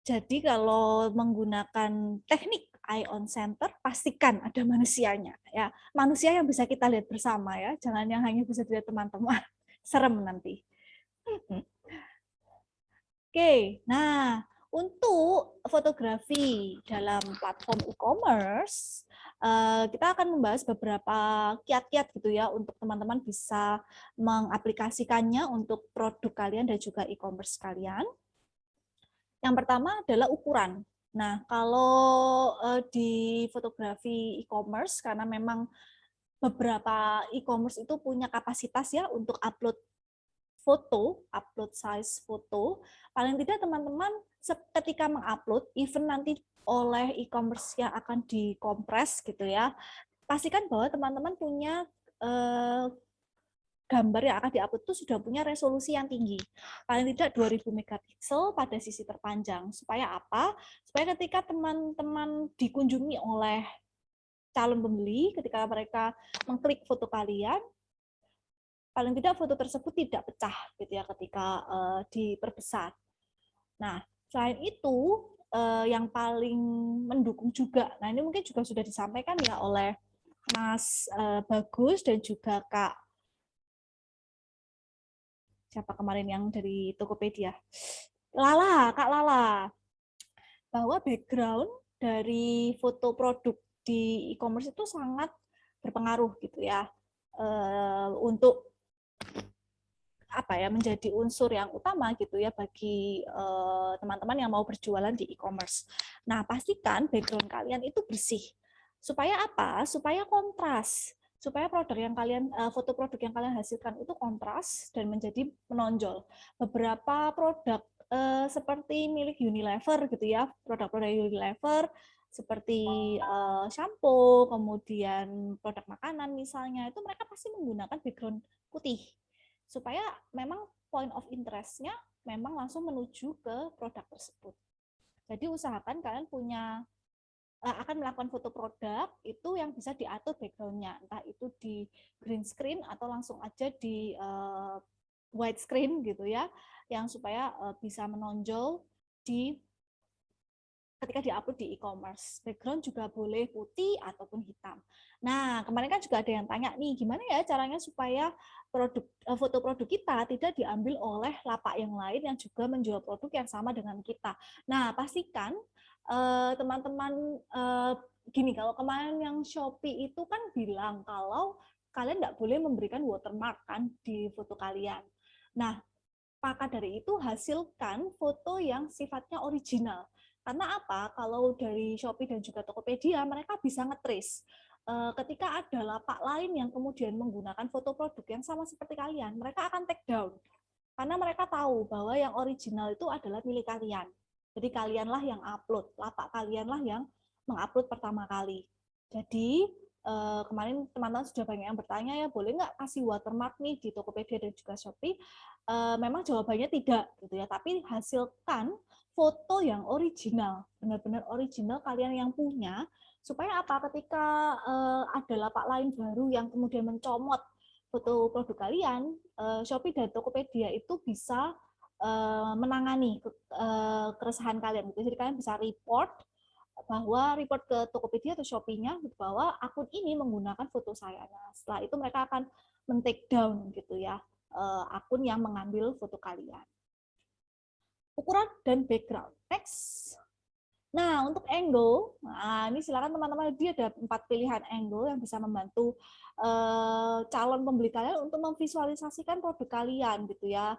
Jadi kalau menggunakan teknik eye on center, pastikan ada manusianya ya. Manusia yang bisa kita lihat bersama ya, jangan yang hanya bisa dilihat teman-teman. Serem nanti. Oke, nah untuk fotografi dalam platform e-commerce, kita akan membahas beberapa kiat-kiat gitu ya untuk teman-teman bisa mengaplikasikannya untuk produk kalian dan juga e-commerce kalian. Yang pertama adalah ukuran. Nah, kalau di fotografi e-commerce, karena memang beberapa e-commerce itu punya kapasitas ya untuk upload foto, upload size foto, paling tidak teman-teman ketika mengupload, even nanti oleh e-commerce yang akan dikompres gitu ya, pastikan bahwa teman-teman punya gambar yang akan diupload itu sudah punya resolusi yang tinggi. Paling tidak 2000 megapiksel pada sisi terpanjang. Supaya apa? Supaya ketika teman-teman dikunjungi oleh calon pembeli, ketika mereka mengklik foto kalian, paling tidak foto tersebut tidak pecah gitu ya ketika diperbesar. Nah, selain itu yang paling mendukung juga, nah ini mungkin juga sudah disampaikan ya oleh Mas Bagus dan juga Kak siapa kemarin yang dari Tokopedia, Kak Lala, bahwa background dari foto produk di e-commerce itu sangat berpengaruh gitu ya untuk menjadi unsur yang utama gitu ya bagi teman-teman yang mau berjualan di e-commerce. Nah, pastikan background kalian itu bersih. Supaya apa? Supaya kontras. Supaya produk yang kalian foto produk yang kalian hasilkan itu kontras dan menjadi menonjol. Beberapa produk seperti milik Unilever gitu ya, produk-produk Unilever seperti shampoo, kemudian produk makanan misalnya, itu mereka pasti menggunakan background putih supaya memang point of interest-nya memang langsung menuju ke produk tersebut. Jadi usahakan kalian punya akan melakukan foto produk itu yang bisa diatur background-nya, entah itu di green screen atau langsung aja di white screen gitu ya, yang supaya bisa menonjol di ketika di-upload di e-commerce. Background juga boleh putih ataupun hitam. Nah, kemarin kan juga ada yang tanya nih, gimana ya caranya supaya foto produk kita tidak diambil oleh lapak yang lain yang juga menjual produk yang sama dengan kita. Nah, pastikan teman-teman gini, kalau kemarin yang Shopee itu kan bilang kalau kalian tidak boleh memberikan watermark kan di foto kalian. Nah, maka dari itu hasilkan foto yang sifatnya original. Karena apa? Kalau dari Shopee dan juga Tokopedia, mereka bisa nge-trace. Ketika ada lapak lain yang kemudian menggunakan foto produk yang sama seperti kalian, mereka akan take down. Karena mereka tahu bahwa yang original itu adalah milik kalian. Jadi kalianlah yang upload, lapak kalianlah yang mengupload pertama kali. Jadi kemarin teman-teman sudah banyak yang bertanya ya, boleh nggak kasih watermark nih di Tokopedia dan juga Shopee? Memang jawabannya tidak, gitu ya. Tapi hasilkan foto yang original, benar-benar original kalian yang punya, supaya apa? Ketika ada lapak lain baru yang kemudian mencomot foto produk kalian, Shopee dan Tokopedia itu bisa menangani keresahan kalian. Jadi kalian bisa report ke Tokopedia atau Shopee-nya bahwa akun ini menggunakan foto saya. Nah, setelah itu mereka akan men-take down gitu ya akun yang mengambil foto kalian. Ukuran dan background. Next. Nah, untuk angle, ini silakan teman-teman, dia ada 4 pilihan angle yang bisa membantu calon pembeli kalian untuk memvisualisasikan produk kalian gitu ya.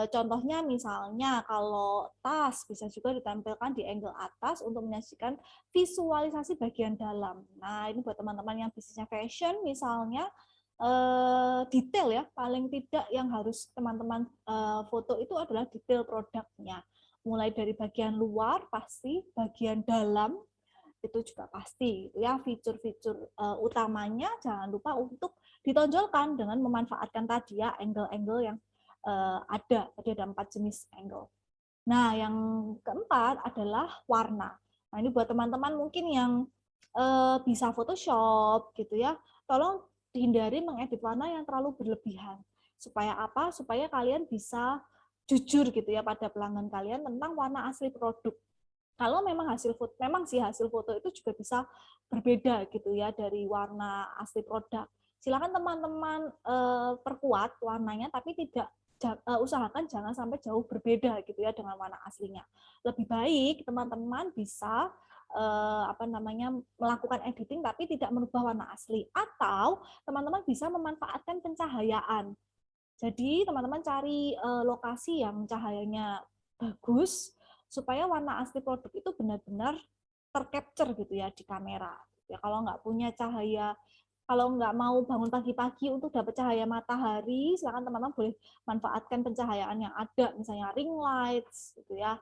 Contohnya misalnya kalau tas bisa juga ditampilkan di angle atas untuk menyajikan visualisasi bagian dalam. Nah, ini buat teman-teman yang bisnisnya fashion misalnya, detail ya, paling tidak yang harus teman-teman foto itu adalah detail produknya. Mulai dari bagian luar pasti, bagian dalam itu juga pasti gitu ya. Fitur-fitur utamanya jangan lupa untuk ditonjolkan dengan memanfaatkan tadi ya angle-angle yang ada. Tadi ada 4 jenis angle. Nah, yang keempat adalah warna. Nah, ini buat teman-teman mungkin yang bisa Photoshop gitu ya. Tolong hindari mengedit warna yang terlalu berlebihan. Supaya apa? Supaya kalian bisa jujur gitu ya pada pelanggan kalian tentang warna asli produk. Kalau memang hasil foto itu juga bisa berbeda gitu ya dari warna asli produk. Silakan teman-teman perkuat warnanya, tapi tidak usahakan jangan sampai jauh berbeda gitu ya dengan warna aslinya. Lebih baik teman-teman bisa melakukan editing tapi tidak merubah warna asli, atau teman-teman bisa memanfaatkan pencahayaan. Jadi teman-teman cari lokasi yang cahayanya bagus supaya warna asli produk itu benar-benar tercapture gitu ya di kamera. Ya, kalau nggak punya cahaya Kalau nggak mau bangun pagi-pagi untuk dapat cahaya matahari, silakan teman-teman boleh manfaatkan pencahayaan yang ada, misalnya ring lights, gitu ya.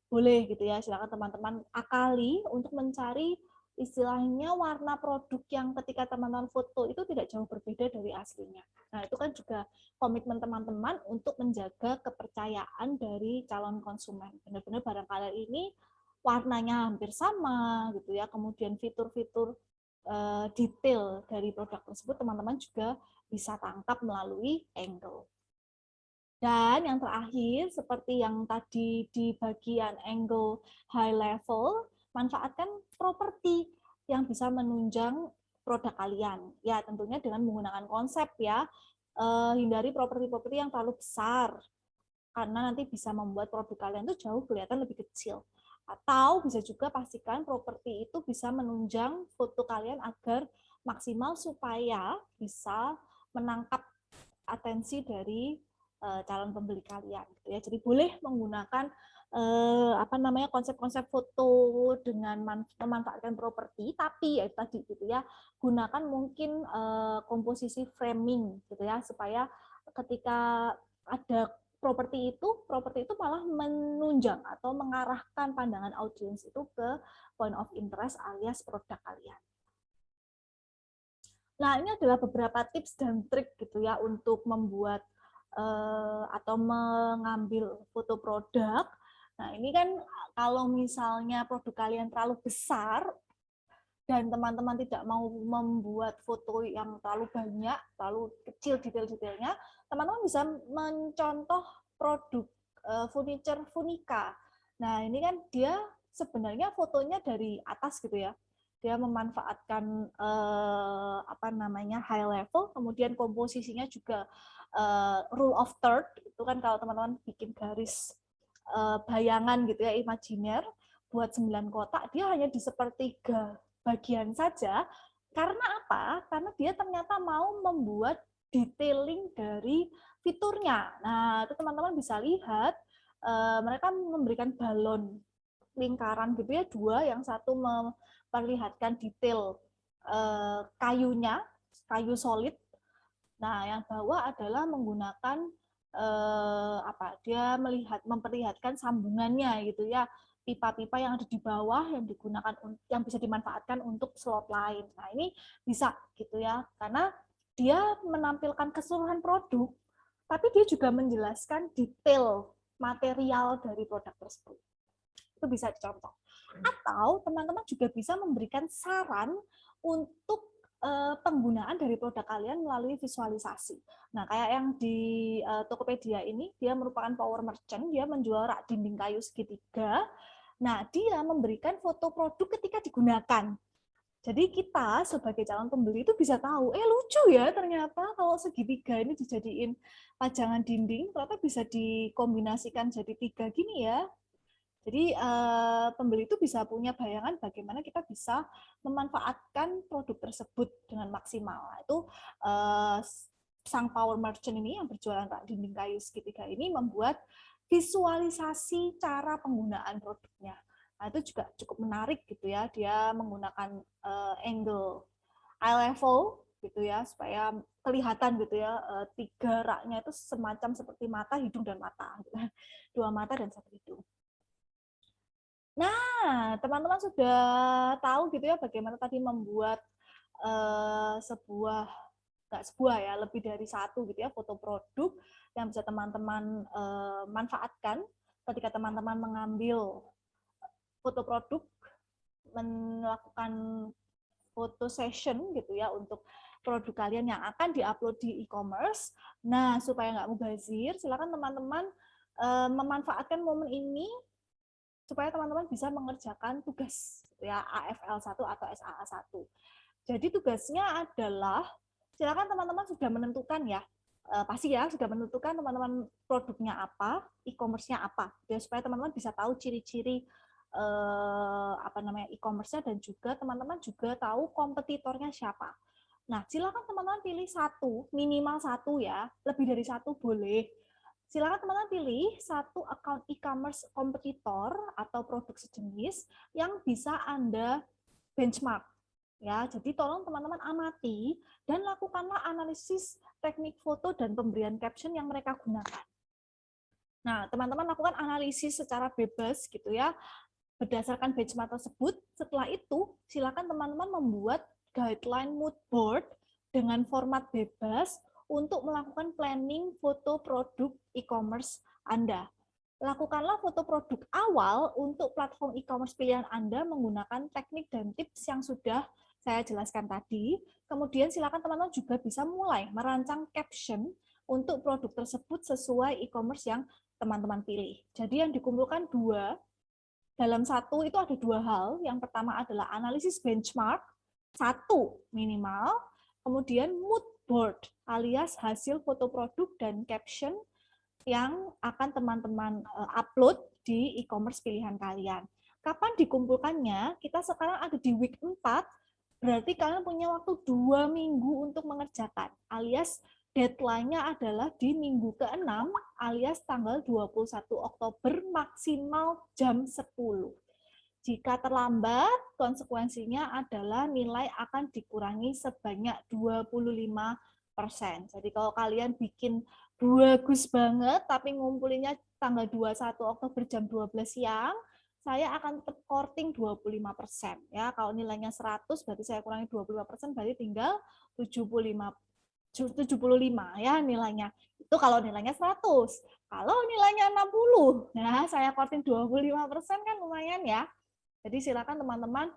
Boleh gitu ya, silakan teman-teman akali untuk mencari istilahnya warna produk yang ketika teman-teman foto itu tidak jauh berbeda dari aslinya. Nah, itu kan juga komitmen teman-teman untuk menjaga kepercayaan dari calon konsumen. Benar-benar barang kalian ini warnanya hampir sama gitu ya, kemudian fitur-fitur detail dari produk tersebut teman-teman juga bisa tangkap melalui angle. Dan yang terakhir, seperti yang tadi di bagian angle high level, manfaatkan properti yang bisa menunjang produk kalian. Ya, tentunya dengan menggunakan konsep ya. Hindari properti-properti yang terlalu besar, karena nanti bisa membuat produk kalian itu jauh kelihatan lebih kecil. Atau bisa juga pastikan properti itu bisa menunjang foto kalian agar maksimal supaya bisa menangkap atensi dari calon pembeli kalian gitu ya. Jadi boleh menggunakan konsep-konsep foto dengan memanfaatkan properti, tapi ya tadi gitu ya, gunakan mungkin komposisi framing gitu ya, supaya ketika ada properti itu malah menunjang atau mengarahkan pandangan audiens itu ke point of interest alias produk kalian. Nah, ini adalah beberapa tips dan trik gitu ya untuk membuat atau mengambil foto produk. Nah, ini kan kalau misalnya produk kalian terlalu besar dan teman-teman tidak mau membuat foto yang terlalu banyak, terlalu kecil detail-detailnya, teman-teman bisa mencontoh produk furniture Funika. Nah, ini kan dia sebenarnya fotonya dari atas gitu ya. Dia memanfaatkan high level, kemudian komposisinya juga rule of third, itu kan kalau teman-teman bikin garis bayangan gitu ya, imajiner, buat 9 kotak, dia hanya di sepertiga bagian saja. Karena apa? Karena dia ternyata mau membuat detailing dari fiturnya. Nah, itu teman-teman bisa lihat, mereka memberikan balon lingkaran gitu ya, 2, yang satu memperlihatkan detail kayunya, kayu solid. Nah, yang bawah adalah menggunakan dia memperlihatkan sambungannya gitu ya, pipa-pipa yang ada di bawah yang digunakan, yang bisa dimanfaatkan untuk slot lain. Nah, ini bisa gitu ya, karena dia menampilkan keseluruhan produk, tapi dia juga menjelaskan detail material dari produk tersebut. Itu bisa dicontoh. Atau teman-teman juga bisa memberikan saran untuk penggunaan dari produk kalian melalui visualisasi. Nah, kayak yang di Tokopedia ini, dia merupakan power merchant, dia menjual rak dinding kayu segitiga. Nah, dia memberikan foto produk ketika digunakan. Jadi kita sebagai calon pembeli itu bisa tahu, lucu ya ternyata kalau segitiga ini dijadiin pajangan dinding, ternyata bisa dikombinasikan jadi 3 gini ya. Jadi pembeli itu bisa punya bayangan bagaimana kita bisa memanfaatkan produk tersebut dengan maksimal. Nah, itu sang power merchant ini yang berjualan rak dinding kayu segitiga ini membuat visualisasi cara penggunaan produknya. Nah, itu juga cukup menarik gitu ya. Dia menggunakan angle eye level gitu ya, supaya kelihatan gitu ya, 3 raknya itu semacam seperti mata, hidung, dan mata. 2 mata dan 1 hidung. Nah, teman-teman sudah tahu gitu ya bagaimana tadi membuat lebih dari 1 gitu ya foto produk yang bisa teman-teman manfaatkan ketika teman-teman mengambil foto produk, melakukan foto session gitu ya untuk produk kalian yang akan diupload di e-commerce. Nah, supaya nggak mubazir, silakan teman-teman memanfaatkan momen ini supaya teman-teman bisa mengerjakan tugas ya AFL 1 atau SAA 1. Jadi tugasnya adalah, silakan teman-teman sudah menentukan ya, pasti ya sudah menentukan teman-teman produknya apa, e-commerce-nya apa, ya, supaya teman-teman bisa tahu ciri-ciri e-commerce-nya, dan juga teman-teman juga tahu kompetitornya siapa. Nah, silakan teman-teman pilih 1, minimal 1 ya, lebih dari 1 boleh. Silakan teman-teman pilih 1 account e-commerce kompetitor atau produk sejenis yang bisa Anda benchmark. Ya, jadi tolong teman-teman amati dan lakukanlah analisis teknik foto dan pemberian caption yang mereka gunakan. Nah, teman-teman lakukan analisis secara bebas gitu ya, berdasarkan benchmark tersebut. Setelah itu, silakan teman-teman membuat guideline mood board dengan format bebas untuk melakukan planning foto produk e-commerce Anda. Lakukanlah foto produk awal untuk platform e-commerce pilihan Anda menggunakan teknik dan tips yang sudah saya jelaskan tadi. Kemudian silakan teman-teman juga bisa mulai merancang caption untuk produk tersebut sesuai e-commerce yang teman-teman pilih. Jadi yang dikumpulkan dalam satu itu ada dua hal. Yang pertama adalah analisis benchmark, satu minimal, kemudian mood board alias hasil foto produk dan caption yang akan teman-teman upload di e-commerce pilihan kalian. Kapan dikumpulkannya? Kita sekarang ada di week 4, berarti kalian punya waktu 2 minggu untuk mengerjakan, alias deadline-nya adalah di minggu ke-6, alias tanggal 21 Oktober maksimal jam 10. Jika terlambat, konsekuensinya adalah nilai akan dikurangi sebanyak 25%. Jadi kalau kalian bikin bagus banget, tapi ngumpulinnya tanggal 21 Oktober jam 12 siang, saya akan tetap korting 25%. Ya, kalau nilainya 100, berarti saya kurangi 25%, berarti tinggal 75 ya nilainya. Itu kalau nilainya 100. Kalau nilainya 60, nah saya korting 25% kan lumayan ya. Jadi silakan teman-teman,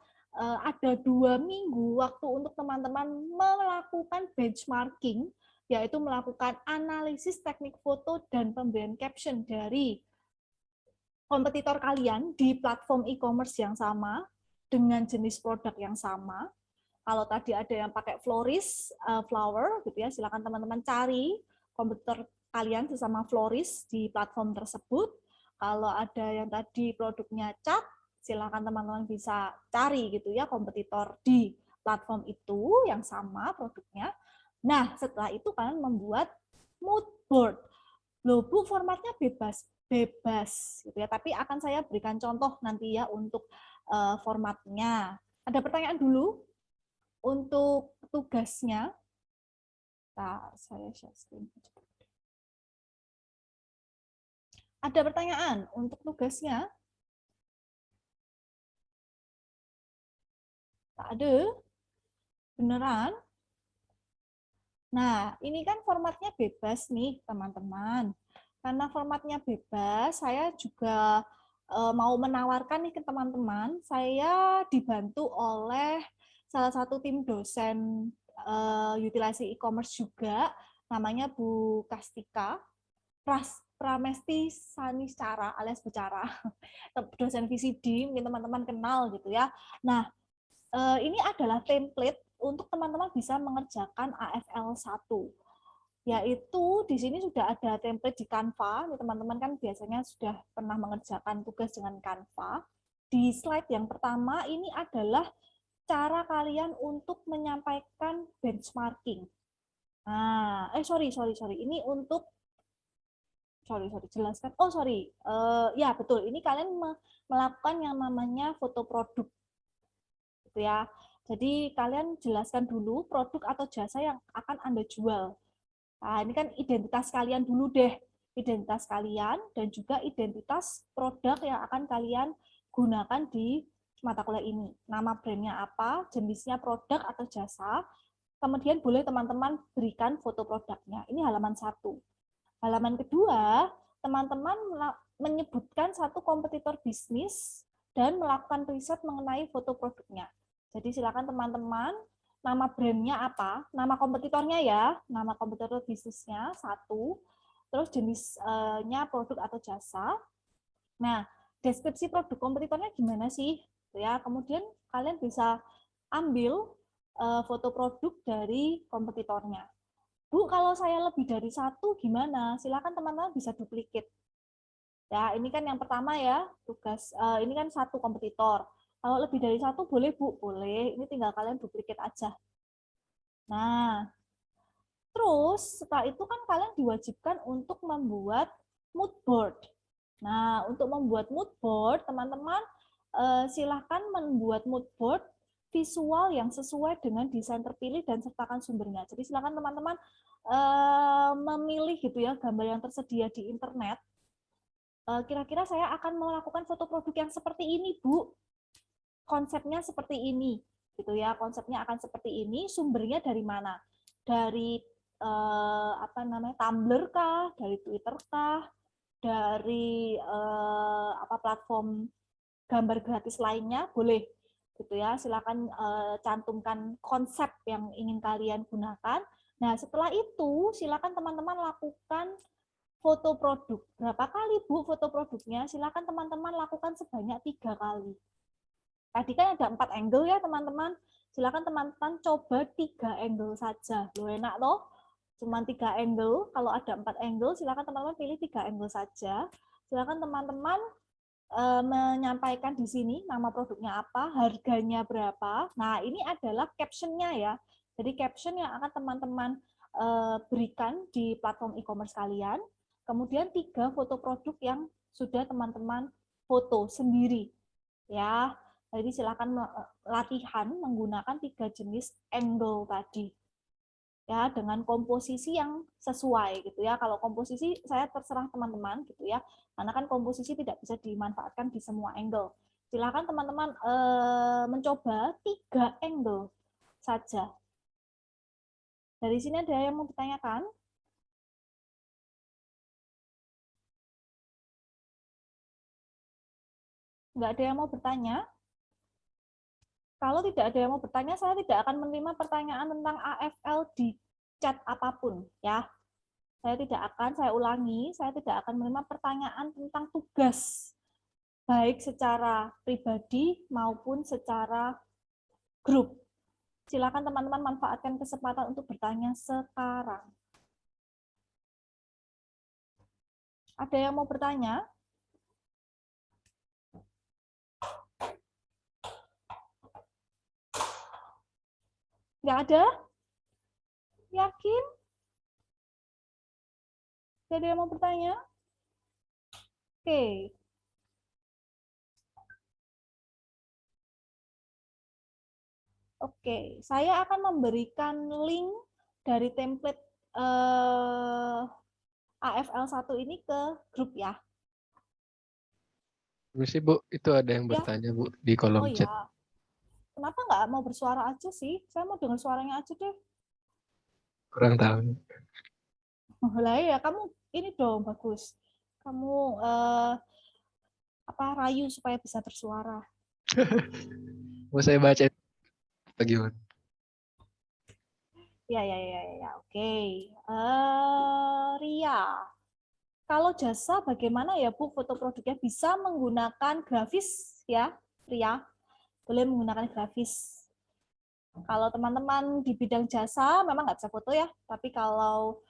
ada 2 minggu waktu untuk teman-teman melakukan benchmarking, yaitu melakukan analisis teknik foto dan pemberian caption dari kompetitor kalian di platform e-commerce yang sama, dengan jenis produk yang sama. Kalau tadi ada yang pakai florist, flower, gitu ya, silakan teman-teman cari kompetitor kalian sesama florist di platform tersebut. Kalau ada yang tadi produknya cat, silakan teman-teman bisa cari gitu ya kompetitor di platform itu yang sama produknya. Nah, setelah itu kalian membuat mood board. Loh, Bu, formatnya bebas gitu ya. Tapi akan saya berikan contoh nanti ya untuk formatnya. Ada pertanyaan dulu untuk tugasnya. Nah, saya share screen. Ada pertanyaan untuk tugasnya? Tak ada? Beneran? Nah, ini kan formatnya bebas nih, teman-teman. Karena formatnya bebas, saya juga mau menawarkan nih ke teman-teman, saya dibantu oleh salah satu tim dosen utilizasi e-commerce juga, namanya Bu Kastika Pramesti Saniscara alias Bicara, dosen VCD, mungkin teman-teman kenal gitu ya. Nah, ini adalah template untuk teman-teman bisa mengerjakan AFL 1. Yaitu di sini sudah ada template di Canva. Teman-teman kan biasanya sudah pernah mengerjakan tugas dengan Canva. Di slide yang pertama ini adalah cara kalian untuk menyampaikan benchmarking. Nah, sorry. Ini untuk jelaskan. Ya betul. Ini kalian melakukan yang namanya foto produk. Gitu ya. Jadi kalian jelaskan dulu produk atau jasa yang akan Anda jual. Nah, ini kan identitas kalian dulu deh. Identitas kalian dan juga identitas produk yang akan kalian gunakan di mata kuliah ini. Nama brandnya apa, jenisnya produk atau jasa. Kemudian boleh teman-teman berikan foto produknya. Ini halaman 1. Halaman kedua, teman-teman menyebutkan satu kompetitor bisnis dan melakukan riset mengenai foto produknya. Jadi silakan teman-teman, nama brandnya apa, nama kompetitornya ya, nama kompetitor bisnisnya 1, terus jenisnya produk atau jasa. Nah, deskripsi produk kompetitornya gimana sih? Ya, kemudian kalian bisa ambil foto produk dari kompetitornya. Bu, kalau saya lebih dari 1 gimana? Silakan teman-teman bisa duplicate. Ya, ini kan yang pertama ya, tugas. Ini kan 1 kompetitor. Kalau lebih dari 1 boleh, Bu? Boleh. Ini tinggal kalian duplicate aja. Nah, terus setelah itu kan kalian diwajibkan untuk membuat mood board. Nah, untuk membuat mood board, teman-teman silahkan membuat mood board visual yang sesuai dengan desain terpilih dan sertakan sumbernya. Jadi silakan teman-teman memilih gitu ya gambar yang tersedia di internet. Kira-kira saya akan melakukan foto produk yang seperti ini, Bu. Konsepnya seperti ini, gitu ya. Konsepnya akan seperti ini. Sumbernya dari mana? Dari Tumblr kah? Dari Twitter kah? Dari platform gambar gratis lainnya? Boleh, gitu ya. Silakan cantumkan konsep yang ingin kalian gunakan. Nah, setelah itu silakan teman-teman lakukan foto produk. Berapa kali, Bu, foto produknya? Silakan teman-teman lakukan sebanyak 3 kali. Tadi kan ada 4 angle ya, teman-teman. Silakan teman-teman coba 3 angle saja. Loh, enak loh. Cuma 3 angle. Kalau ada 4 angle, silakan teman-teman pilih 3 angle saja. Silakan teman-teman menyampaikan di sini nama produknya apa, harganya berapa. Nah, ini adalah caption-nya ya. Jadi caption yang akan teman-teman berikan di platform e-commerce kalian. Kemudian 3 foto produk yang sudah teman-teman foto sendiri. Ya, jadi silakan latihan menggunakan 3 jenis angle tadi. Ya, dengan komposisi yang sesuai gitu ya. Kalau komposisi saya terserah teman-teman gitu ya. Karena kan komposisi tidak bisa dimanfaatkan di semua angle. Silakan teman-teman mencoba 3 angle saja. Dari sini ada yang mau ditanyakan? Nggak ada yang mau bertanya? Kalau tidak ada yang mau bertanya, saya tidak akan menerima pertanyaan tentang AFL di chat apapun, ya. Saya ulangi, saya tidak akan menerima pertanyaan tentang tugas, baik secara pribadi maupun secara grup. Silakan teman-teman manfaatkan kesempatan untuk bertanya sekarang. Ada yang mau bertanya? Nggak ada? Yakin? Nggak ada yang mau bertanya? Oke. Oke, saya akan memberikan link dari template AFL1 ini ke grup ya. Permisi Bu, itu ada yang Ya. bertanya Bu di Oh kolom chat. ya. Kenapa nggak mau bersuara aja sih? Saya mau dengar suaranya aja deh. Kurang tahu. Lah ya, kamu ini dong bagus. Kamu rayu supaya bisa bersuara. Mau saya baca apa gimana? Ya. Oke. Ria. Kalau jasa bagaimana ya Bu foto produknya? Bisa menggunakan grafis ya, Ria? Boleh menggunakan grafis. Kalau teman-teman di bidang jasa memang nggak bisa foto ya, tapi kalau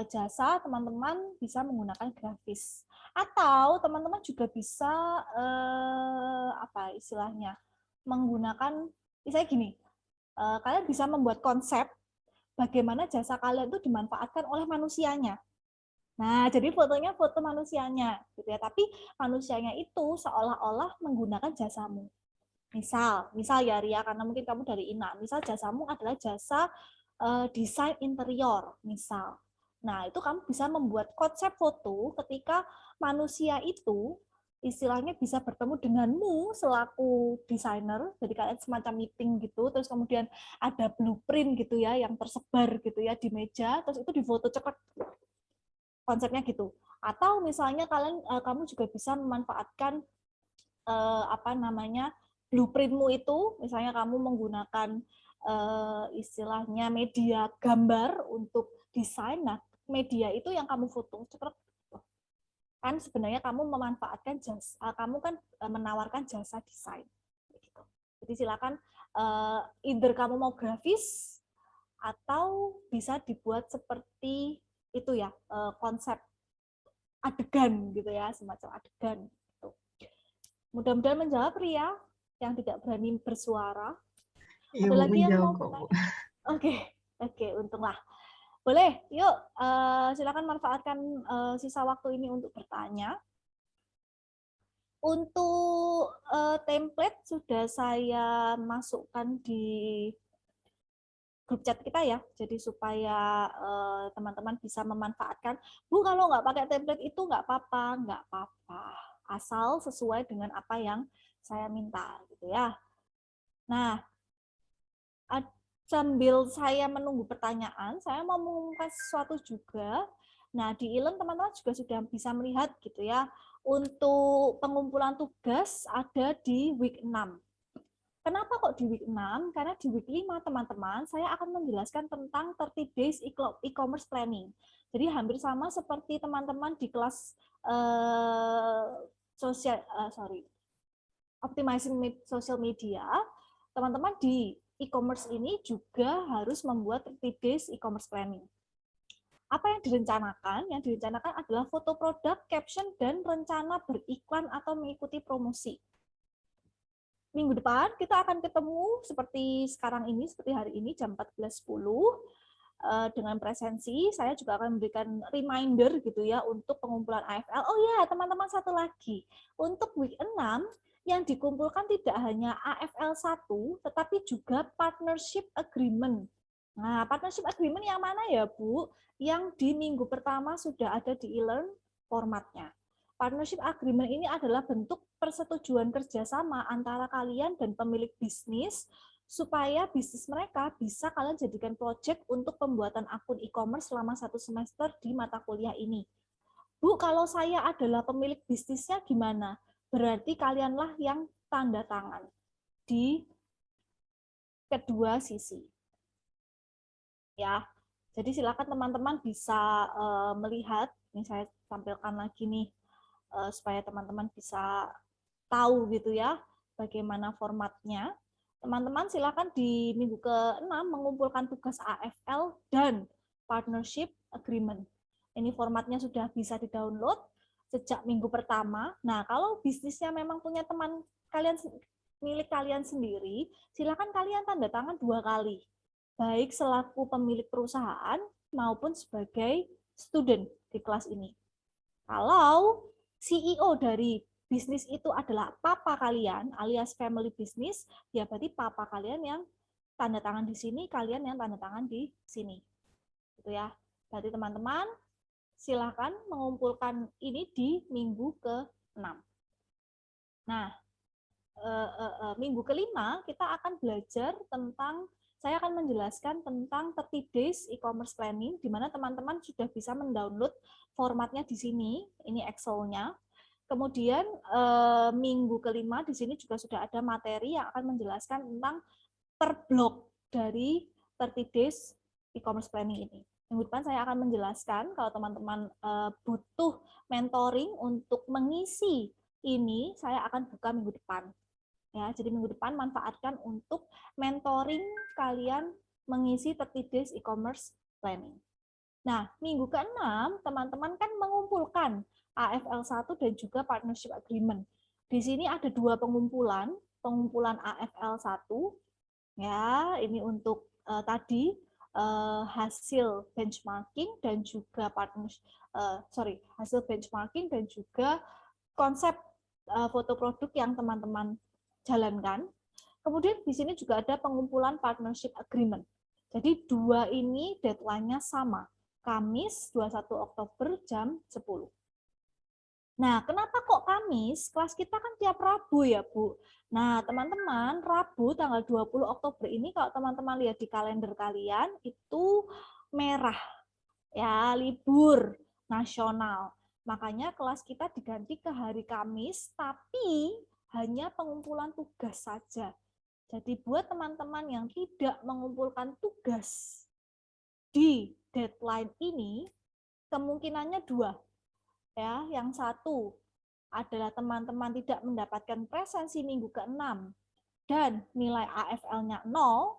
jasa teman-teman bisa menggunakan grafis. Atau teman-teman juga bisa menggunakan misalnya gini, kalian bisa membuat konsep bagaimana jasa kalian itu dimanfaatkan oleh manusianya. Nah, jadi fotonya foto manusianya, gitu ya. Tapi manusianya itu seolah-olah menggunakan jasamu. Misal ya Ria, karena mungkin kamu dari INA, misal jasamu adalah jasa desain interior, misal. Nah, itu kamu bisa membuat konsep foto ketika manusia itu istilahnya bisa bertemu denganmu selaku desainer, jadi kalian semacam meeting gitu, terus kemudian ada blueprint gitu ya, yang tersebar gitu ya di meja, terus itu difoto cepat, konsepnya gitu. Atau misalnya kamu juga bisa memanfaatkan blueprintmu itu, misalnya kamu menggunakan istilahnya media gambar untuk desain, nah media itu yang kamu foto, kan sebenarnya kamu memanfaatkan jasa, kamu kan menawarkan jasa desain. Jadi silakan either kamu mau grafis atau bisa dibuat seperti itu ya, konsep adegan gitu ya, semacam adegan. Mudah-mudahan menjawab Ria yang tidak berani bersuara. Iya, Ada Bu, lagi yang mau menjawab kok, Bu. Oke, untunglah. Boleh, yuk silakan manfaatkan sisa waktu ini untuk bertanya. Untuk template sudah saya masukkan di grup chat kita ya, jadi supaya teman-teman bisa memanfaatkan. Bu, kalau nggak pakai template itu nggak apa-apa, asal sesuai dengan apa yang saya minta, gitu ya. Nah, sambil saya menunggu pertanyaan, saya mau mengumumkan sesuatu juga. Nah, di e-learn teman-teman juga sudah bisa melihat gitu ya. Untuk pengumpulan tugas ada di week 6. Kenapa kok di week 6? Karena di week 5 teman-teman, saya akan menjelaskan tentang 30 days e-commerce planning. Jadi hampir sama seperti teman-teman di kelas optimizing social media, teman-teman di e-commerce ini juga harus membuat 30 days e-commerce planning. Apa yang direncanakan? Yang direncanakan adalah foto produk, caption, dan rencana beriklan atau mengikuti promosi. Minggu depan kita akan ketemu seperti sekarang ini, seperti hari ini jam 14.10 dengan presensi. Saya juga akan memberikan reminder gitu ya untuk pengumpulan AFL. Oh ya, teman-teman, satu lagi. Untuk week 6 yang dikumpulkan tidak hanya AFL 1, tetapi juga partnership agreement. Nah, partnership agreement yang mana ya, Bu? Yang di minggu pertama sudah ada di e-learn formatnya. Partnership agreement ini adalah bentuk persetujuan kerjasama antara kalian dan pemilik bisnis supaya bisnis mereka bisa kalian jadikan project untuk pembuatan akun e-commerce selama 1 semester di mata kuliah ini. Bu, kalau saya adalah pemilik bisnisnya gimana? Berarti kalianlah yang tanda tangan di kedua sisi. Ya, jadi silakan teman-teman bisa melihat. Ini saya tampilkan lagi nih supaya teman-teman bisa tahu gitu ya bagaimana formatnya. Teman-teman silakan di minggu ke-6 mengumpulkan tugas AFL dan partnership agreement. Ini formatnya sudah bisa di-download sejak minggu pertama. Nah, kalau bisnisnya memang punya teman kalian milik kalian sendiri, silakan kalian tanda tangan 2 kali. Baik selaku pemilik perusahaan maupun sebagai student di kelas ini. Kalau CEO dari bisnis itu adalah papa kalian alias family business, ya berarti papa kalian yang tanda tangan di sini, kalian yang tanda tangan di sini. Gitu ya. Berarti teman-teman silakan mengumpulkan ini di minggu ke-6. Nah, minggu ke-5 kita akan belajar tentang, saya akan menjelaskan tentang 30 days e-commerce planning, di mana teman-teman sudah bisa mendownload formatnya di sini, ini Excel-nya. Kemudian minggu ke-5 di sini juga sudah ada materi yang akan menjelaskan tentang per blok dari 30 days e-commerce planning ini. Minggu depan saya akan menjelaskan kalau teman-teman butuh mentoring untuk mengisi ini, saya akan buka minggu depan. Ya, jadi minggu depan manfaatkan untuk mentoring kalian mengisi 30 days e-commerce planning. Nah, minggu ke-6 teman-teman kan mengumpulkan AFL 1 dan juga partnership agreement. Di sini ada 2 pengumpulan AFL 1 ya, ini untuk tadi hasil benchmarking dan juga hasil benchmarking dan juga konsep foto produk yang teman-teman jalankan. Kemudian di sini juga ada pengumpulan partnership agreement. Jadi 2 ini deadline-nya sama. Kamis 21 Oktober jam 10. Nah, kenapa kok Kamis? Kelas kita kan tiap Rabu ya, Bu. Nah, teman-teman, Rabu tanggal 20 Oktober ini kalau teman-teman lihat di kalender kalian itu merah. Ya, libur nasional. Makanya kelas kita diganti ke hari Kamis, tapi hanya pengumpulan tugas saja. Jadi buat teman-teman yang tidak mengumpulkan tugas di deadline ini, kemungkinannya 2. Ya, yang satu adalah teman-teman tidak mendapatkan presensi minggu ke-6 dan nilai AFL-nya 0,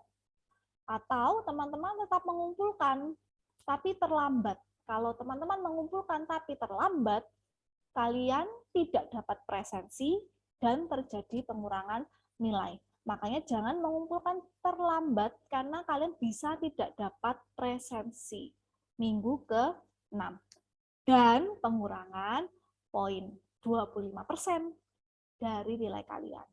atau teman-teman tetap mengumpulkan tapi terlambat. Kalau teman-teman mengumpulkan tapi terlambat, kalian tidak dapat presensi dan terjadi pengurangan nilai. Makanya jangan mengumpulkan terlambat karena kalian bisa tidak dapat presensi minggu ke-6. Dan pengurangan poin 25%. dari nilai kalian.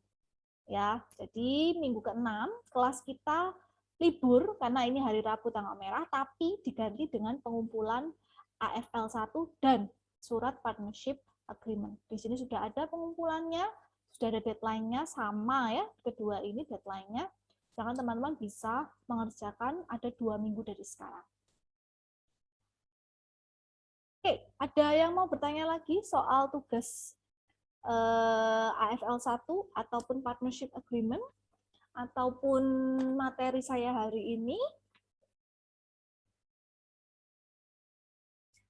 Ya, jadi minggu ke-6 kelas kita libur karena ini hari Rabu tanggal merah, tapi diganti dengan pengumpulan AFL 1 dan surat partnership agreement. Di sini sudah ada pengumpulannya, sudah ada deadline-nya, sama ya, kedua ini deadline-nya. Jangan teman-teman bisa mengerjakan ada 2 minggu dari sekarang. Oke, ada yang mau bertanya lagi soal tugas AFL 1 ataupun partnership agreement ataupun materi saya hari ini?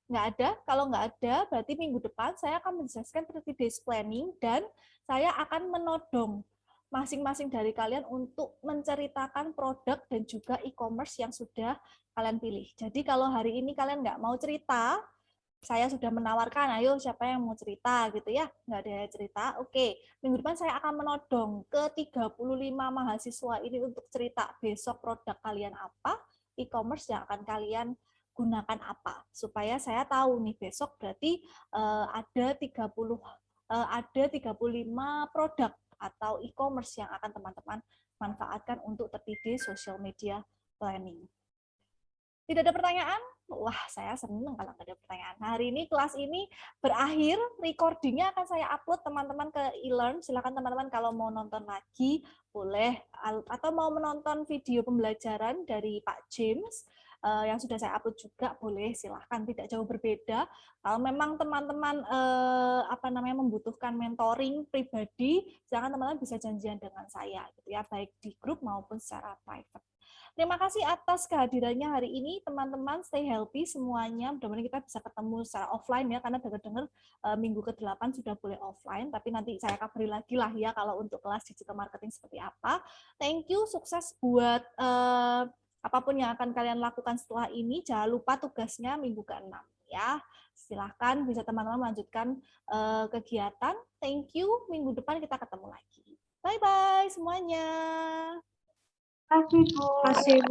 Nggak ada. Kalau nggak ada, berarti minggu depan saya akan menjelaskan 30 days planning dan saya akan menodong masing-masing dari kalian untuk menceritakan produk dan juga e-commerce yang sudah kalian pilih. Jadi kalau hari ini kalian nggak mau cerita, saya sudah menawarkan, ayo siapa yang mau cerita gitu ya, nggak ada cerita, oke. Minggu depan saya akan menodong ke 35 mahasiswa ini untuk cerita besok produk kalian apa, e-commerce yang akan kalian gunakan apa, supaya saya tahu nih besok berarti ada 35 produk atau e-commerce yang akan teman-teman manfaatkan untuk 30 social media planning. Tidak ada pertanyaan? Wah, saya senang kalau ada pertanyaan. Nah, hari ini kelas ini berakhir, recordingnya akan saya upload teman-teman ke e-learn. Silakan teman-teman kalau mau nonton lagi, boleh. Atau mau menonton video pembelajaran dari Pak James, yang sudah saya upload juga, boleh. Silahkan, tidak jauh berbeda. Kalau memang teman-teman membutuhkan mentoring pribadi, silakan teman-teman bisa janjian dengan saya, gitu ya, baik di grup maupun secara private. Terima kasih atas kehadirannya hari ini, teman-teman. Stay healthy semuanya. Mudah-mudahan kita bisa ketemu secara offline ya, karena dengar-dengar minggu ke-8 sudah boleh offline. Tapi nanti saya kabari lagi lah ya kalau untuk kelas digital marketing seperti apa. Thank you, sukses buat apapun yang akan kalian lakukan setelah ini. Jangan lupa tugasnya minggu ke-6 ya. Silahkan bisa teman-teman melanjutkan kegiatan. Thank you. Minggu depan kita ketemu lagi. Bye-bye semuanya. Terima kasih, Bu.